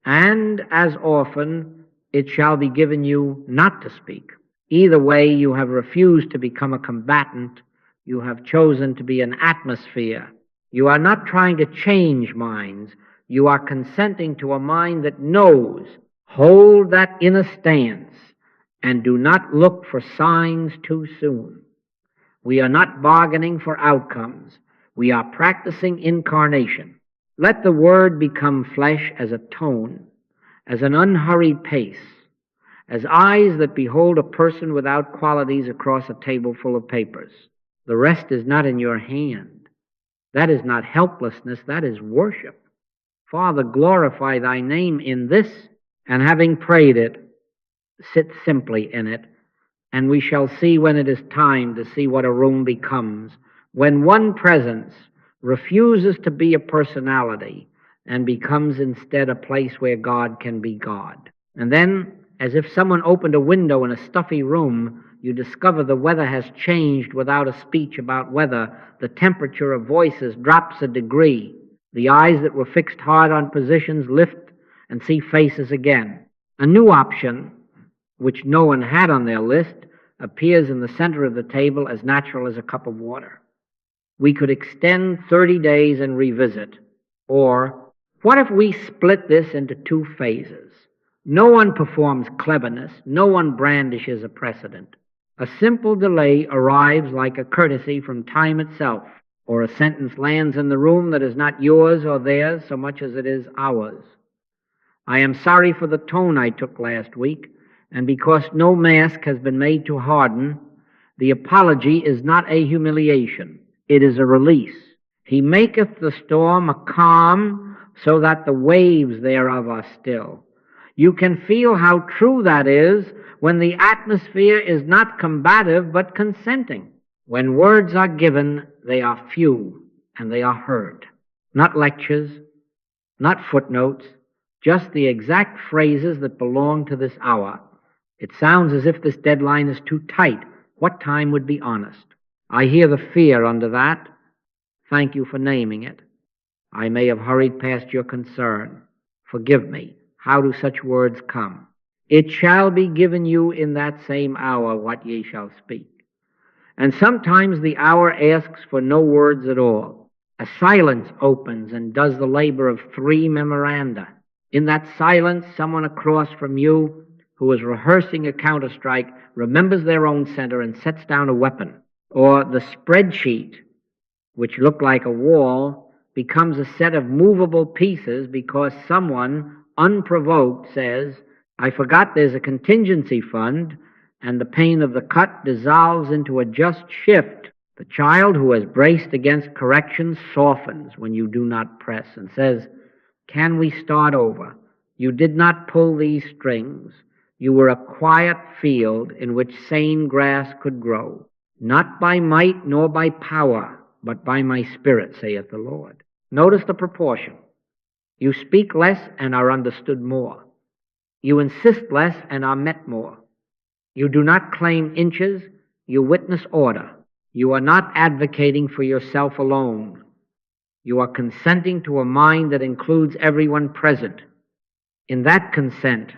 and as often it shall be given you not to speak. Either way, you have refused to become a combatant. You have chosen to be an atmosphere. You are not trying to change minds. You are consenting to a mind that knows. Hold that inner stance and do not look for signs too soon. We are not bargaining for outcomes. We are practicing incarnation. Let the word become flesh as a tone, as an unhurried pace, as eyes that behold a person without qualities across a table full of papers. The rest is not in your hand. That is not helplessness, that is worship. Father, glorify thy name in this, and having prayed it, sit simply in it, and we shall see when it is time to see what a room becomes, when one presence refuses to be a personality and becomes instead a place where God can be God. And then, as if someone opened a window in a stuffy room, you discover the weather has changed without a speech about weather. The temperature of voices drops a degree. The eyes that were fixed hard on positions lift and see faces again. A new option, which no one had on their list, appears in the center of the table as natural as a cup of water. We could extend 30 days and revisit. Or, what if we split this into two phases? No one performs cleverness. No one brandishes a precedent. A simple delay arrives like a courtesy from time itself, or a sentence lands in the room that is not yours or theirs so much as it is ours. I am sorry for the tone I took last week, and because no mask has been made to harden, the apology is not a humiliation. It is a release. He maketh the storm a calm, so that the waves thereof are still. You can feel how true that is when the atmosphere is not combative but consenting. When words are given, they are few and they are heard. Not lectures, not footnotes, just the exact phrases that belong to this hour. It sounds as if this deadline is too tight. What time would be honest? I hear the fear under that. Thank you for naming it. I may have hurried past your concern. Forgive me. How do such words come? It shall be given you in that same hour what ye shall speak. And sometimes the hour asks for no words at all. A silence opens and does the labor of 3 memoranda. In that silence, someone across from you who is rehearsing a counterstrike remembers their own center and sets down a weapon. Or the spreadsheet, which looked like a wall, becomes a set of movable pieces because someone, unprovoked, says, I forgot there's a contingency fund, and the pain of the cut dissolves into a just shift. The child who has braced against correction softens when you do not press and says, can we start over? You did not pull these strings. You were a quiet field in which sane grass could grow, not by might nor by power, but by my Spirit, saith the Lord. Notice the proportion. You speak less and are understood more. You insist less and are met more. You do not claim inches, you witness order. You are not advocating for yourself alone. You are consenting to a mind that includes everyone present. In that consent,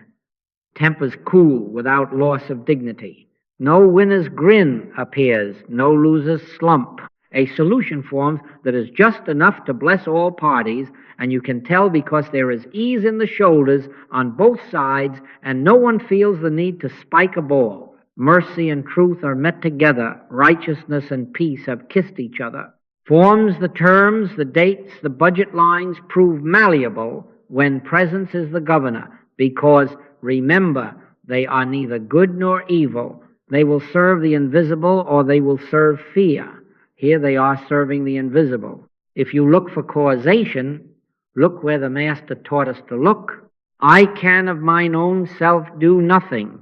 tempers cool without loss of dignity. No winner's grin appears, no loser's slump. A solution forms that is just enough to bless all parties, and you can tell because there is ease in the shoulders on both sides, and no one feels the need to spike a ball. Mercy and truth are met together. Righteousness and peace have kissed each other. Forms, the terms, the dates, the budget lines prove malleable when presence is the governor, because, remember, they are neither good nor evil. They will serve the invisible or they will serve fear. Here they are serving the invisible. If you look for causation, look where the Master taught us to look. I can of mine own self do nothing.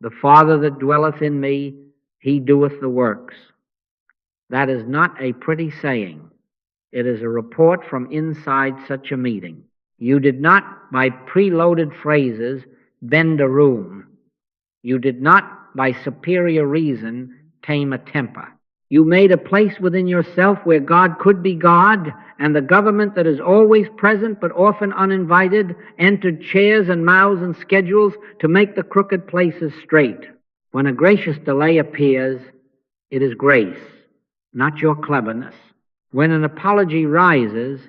The Father that dwelleth in me, he doeth the works. That is not a pretty saying. It is a report from inside such a meeting. You did not, by preloaded phrases, bend a room. You did not, by superior reason, tame a temper. You made a place within yourself where God could be God, and the government that is always present but often uninvited entered chairs and mouths and schedules to make the crooked places straight. When a gracious delay appears, it is grace, not your cleverness. When an apology rises,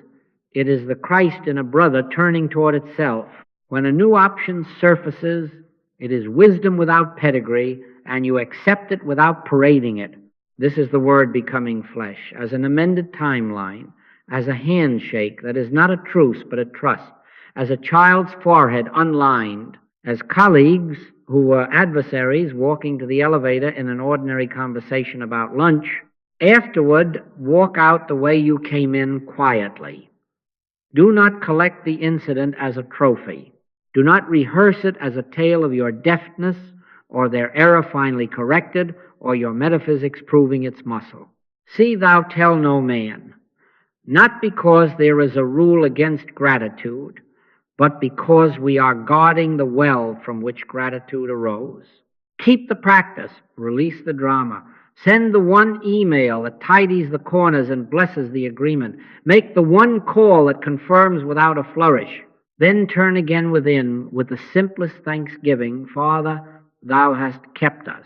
it is the Christ in a brother turning toward itself. When a new option surfaces, it is wisdom without pedigree, and you accept it without parading it. This is the Word becoming flesh, as an amended timeline, as a handshake that is not a truce but a trust, as a child's forehead unlined, as colleagues who were adversaries walking to the elevator in an ordinary conversation about lunch, afterward walk out the way you came in quietly. Do not collect the incident as a trophy. Do not rehearse it as a tale of your deftness or their error finally corrected, or your metaphysics proving its muscle. See thou tell no man, not because there is a rule against gratitude, but because we are guarding the well from which gratitude arose. Keep the practice, release the drama. Send the one email that tidies the corners and blesses the agreement. Make the one call that confirms without a flourish. Then turn again within with the simplest thanksgiving, Father, thou hast kept us.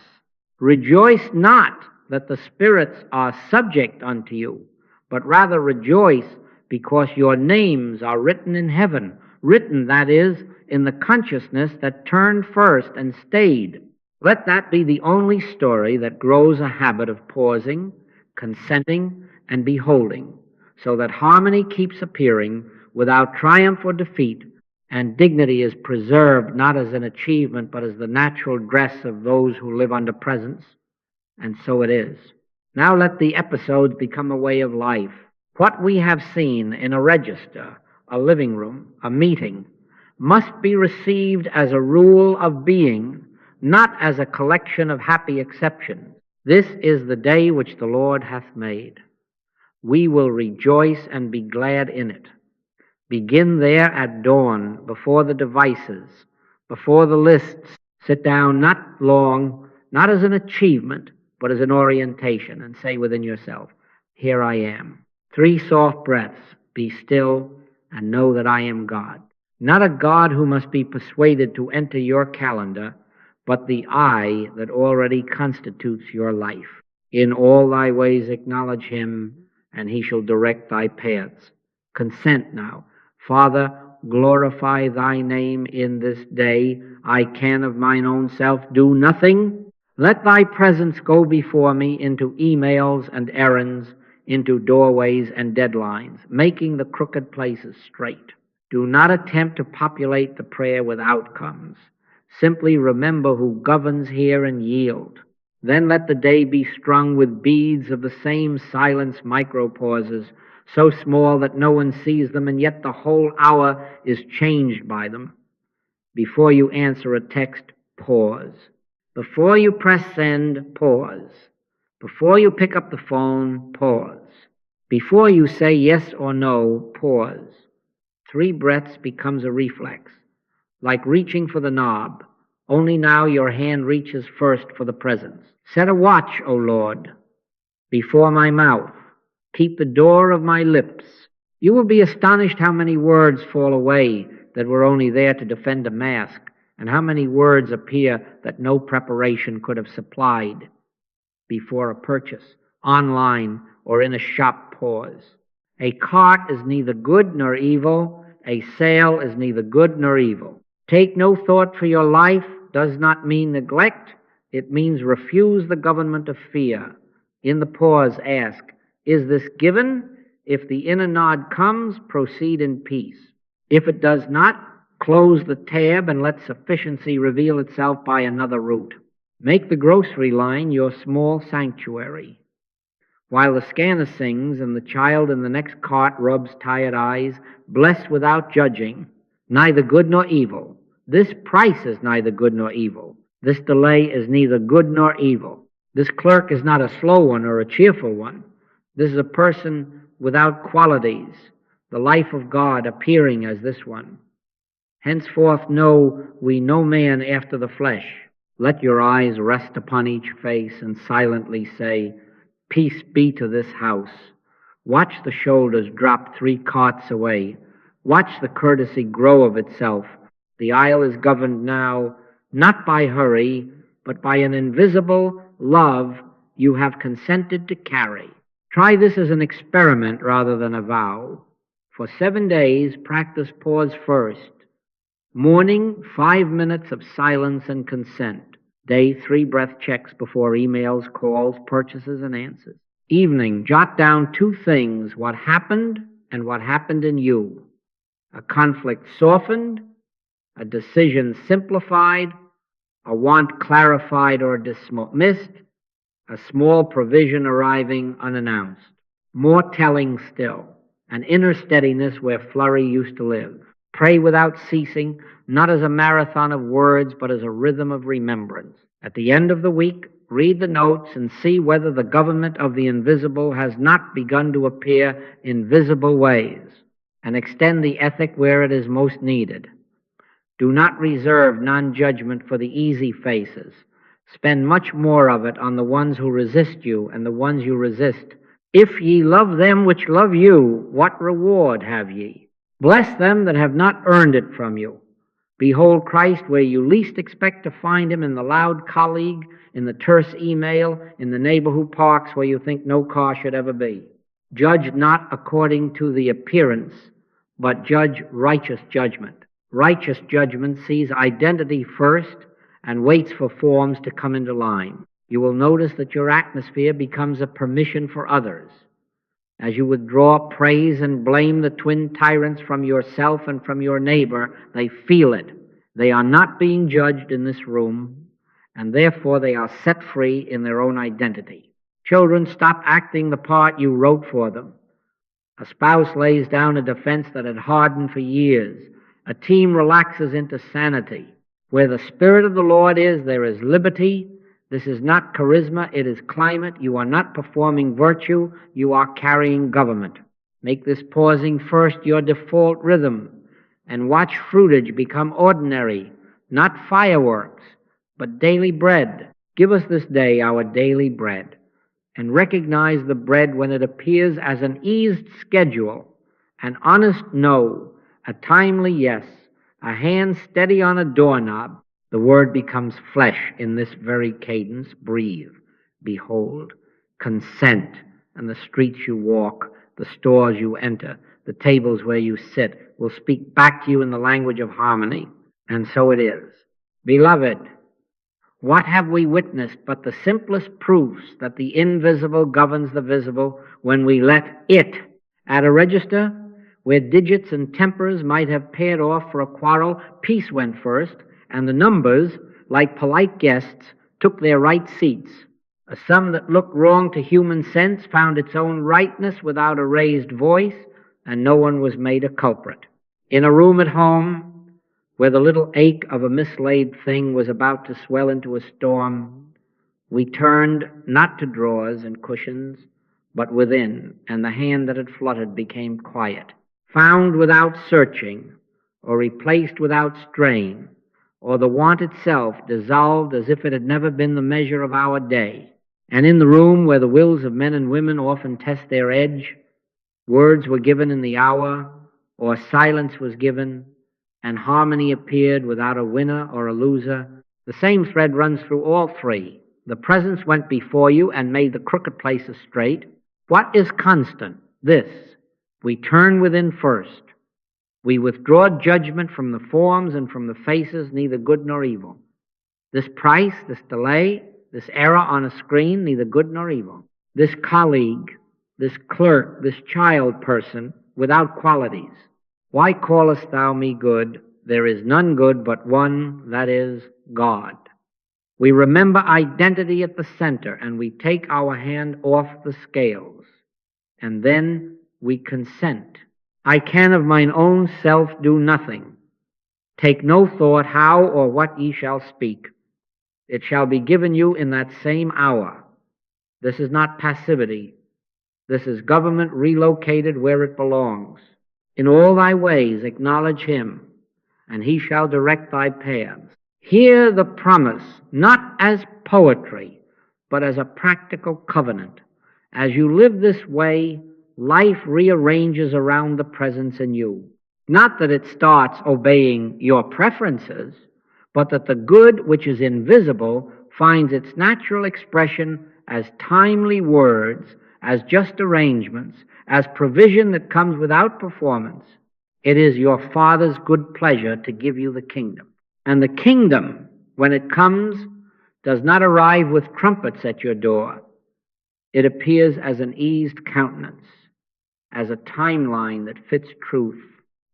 Rejoice not that the spirits are subject unto you, but rather rejoice because your names are written in heaven, written, that is, in the consciousness that turned first and stayed. Let that be the only story that grows a habit of pausing, consenting, and beholding, so that harmony keeps appearing without triumph or defeat, and dignity is preserved not as an achievement but as the natural dress of those who live under presence. And so it is. Now let the episodes become a way of life. What we have seen in a register, a living room, a meeting, must be received as a rule of being, not as a collection of happy exceptions. This is the day which the Lord hath made. We will rejoice and be glad in it. Begin there at dawn, before the devices, before the lists. Sit down not long, not as an achievement, but as an orientation, and say within yourself, here I am. 3 soft breaths. Be still and know that I am God. Not a God who must be persuaded to enter your calendar, but the I that already constitutes your life. In all thy ways acknowledge him, and he shall direct thy paths. Consent now. Father, glorify thy name in this day. I can of mine own self do nothing. Let thy presence go before me into emails and errands, into doorways and deadlines, making the crooked places straight. Do not attempt to populate the prayer with outcomes. Simply remember who governs here and yield. Then let the day be strung with beads of the same silence micropauses, so small that no one sees them, and yet the whole hour is changed by them. Before you answer a text, pause. Before you press send, pause. Before you pick up the phone, pause. Before you say yes or no, pause. 3 breaths becomes a reflex, like reaching for the knob, only now your hand reaches first for the presence. Set a watch, O Lord, before my mouth. Keep the door of my lips. You will be astonished how many words fall away that were only there to defend a mask, and how many words appear that no preparation could have supplied before a purchase. online, or in a shop pause. A cart is neither good nor evil. A sale is neither good nor evil. Take no thought for your life does not mean neglect. It means refuse the government of fear. In the pause, ask, is this given? If the inner nod comes, proceed in peace. If it does not, close the tab and let sufficiency reveal itself by another route. Make the grocery line your small sanctuary. While the scanner sings and the child in the next cart rubs tired eyes, bless without judging, neither good nor evil. This price is neither good nor evil. This delay is neither good nor evil. This clerk is not a slow one or a cheerful one. This is a person without qualities, the life of God appearing as this one. Henceforth know we no man after the flesh. Let your eyes rest upon each face and silently say, peace be to this house. Watch the shoulders drop 3 carts away. Watch the courtesy grow of itself. The aisle is governed now not by hurry, but by an invisible love you have consented to carry. Try this as an experiment rather than a vow. For 7 days, practice pause first. Morning, 5 minutes of silence and consent. Day, 3 breath checks before emails, calls, purchases, and answers. Evening, jot down 2 things, what happened and what happened in you. A conflict softened, a decision simplified, a want clarified or dismissed, a small provision arriving unannounced. More telling still, an inner steadiness where flurry used to live. Pray without ceasing, not as a marathon of words, but as a rhythm of remembrance. At the end of the week, read the notes and see whether the government of the invisible has not begun to appear in visible ways, and extend the ethic where it is most needed. Do not reserve non-judgment for the easy faces. Spend much more of it on the ones who resist you and the ones you resist. If ye love them which love you, what reward have ye? Bless them that have not earned it from you. Behold Christ where you least expect to find him, in the loud colleague, in the terse email, in the neighbor who parks where you think no car should ever be. Judge not according to the appearance, but judge righteous judgment. Righteous judgment sees identity first and waits for forms to come into line. You will notice that your atmosphere becomes a permission for others. As you withdraw praise and blame the twin tyrants from yourself and from your neighbor, they feel it. They are not being judged in this room, and therefore they are set free in their own identity. Children, stop acting the part you wrote for them. A spouse lays down a defense that had hardened for years. A team relaxes into sanity. Where the Spirit of the Lord is, there is liberty. This is not charisma, it is climate. You are not performing virtue, you are carrying government. Make this pausing first your default rhythm, and watch fruitage become ordinary, not fireworks, but daily bread. Give us this day our daily bread, and recognize the bread when it appears as an eased schedule, an honest no, a timely yes, a hand steady on a doorknob. The word becomes flesh in this very cadence. Breathe, behold, consent, and the streets you walk, the stores you enter, the tables where you sit, will speak back to you in the language of harmony. And so it is. Beloved, what have we witnessed but the simplest proofs that the invisible governs the visible when we let it? At a register where digits and tempers might have paired off for a quarrel, peace went first, and the numbers, like polite guests, took their right seats. A sum that looked wrong to human sense found its own rightness without a raised voice, and no one was made a culprit. In a room at home, where the little ache of a mislaid thing was about to swell into a storm, we turned not to drawers and cushions, but within, and the hand that had fluttered became quiet, found without searching, or replaced without strain, or the want itself dissolved as if it had never been the measure of our day. And in the room where the wills of men and women often test their edge, words were given in the hour, or silence was given, and harmony appeared without a winner or a loser. The same thread runs through all three. The presence went before you and made the crooked places straight. What is constant? This. We turn within first. We withdraw judgment from the forms and from the faces, neither good nor evil. This price, this delay, this error on a screen, neither good nor evil. This colleague, this clerk, this child person, without qualities. Why callest thou me good? There is none good but one, that is, God. We remember identity at the center, and we take our hand off the scales. And then we consent. I can of mine own self do nothing. Take no thought how or what ye shall speak. It shall be given you in that same hour. This is not passivity. This is government relocated where it belongs. In all thy ways acknowledge him, and he shall direct thy paths. Hear the promise, not as poetry, but as a practical covenant. As you live this way, life rearranges around the presence in you. Not that it starts obeying your preferences, but that the good which is invisible finds its natural expression as timely words, as just arrangements, as provision that comes without performance. It is your Father's good pleasure to give you the kingdom. And the kingdom, when it comes, does not arrive with trumpets at your door. It appears as an eased countenance, as a timeline that fits truth,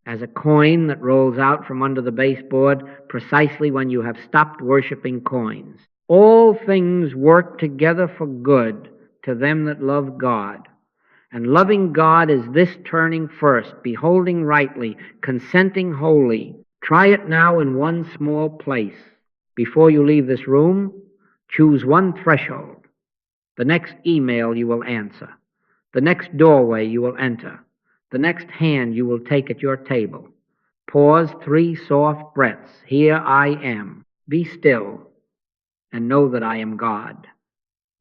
as a coin that rolls out from under the baseboard precisely when you have stopped worshiping coins. All things work together for good to them that love God. And loving God is this turning first, beholding rightly, consenting wholly. Try it now in one small place. Before you leave this room, choose one threshold. The next email you will answer. The next doorway you will enter. The next hand you will take at your table. Pause 3 soft breaths. Here I am. Be still and know that I am God.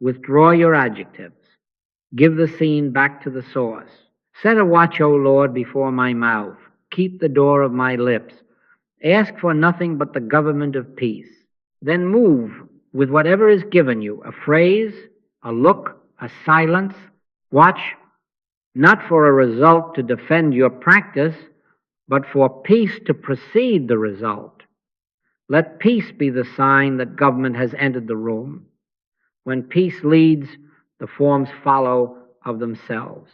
Withdraw your adjectives. Give the scene back to the source. Set a watch, O Lord, before my mouth. Keep the door of my lips. Ask for nothing but the government of peace. Then move with whatever is given you, a phrase, a look, a silence. Watch not for a result to defend your practice, but for peace to precede the result. Let peace be the sign that government has entered the room. When peace leads, the forms follow of themselves.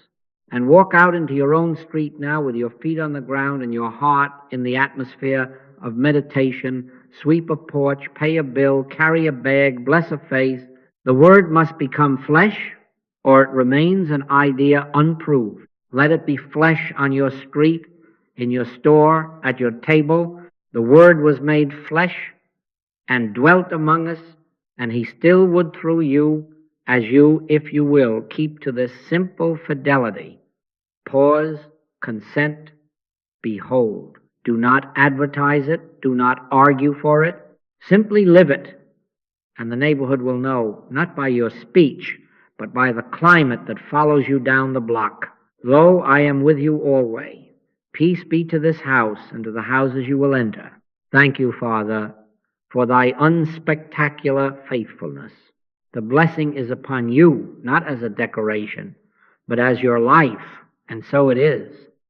And walk out into your own street now with your feet on the ground and your heart in the atmosphere of meditation. Sweep a porch, pay a bill, carry a bag, bless a face. The word must become flesh, or it remains an idea unproved. Let it be flesh on your street, in your store, at your table. The word was made flesh and dwelt among us, and he still would through you, as you, if you will, keep to this simple fidelity. Pause, consent, behold. Do not advertise it. Do not argue for it. Simply live it. And the neighborhood will know, not by your speech, but by the climate that follows you down the block. Lo, I am with you always. Peace be to this house and to the houses you will enter. Thank you, Father, for thy unspectacular faithfulness. The blessing is upon you, not as a decoration, but as your life, and so it is.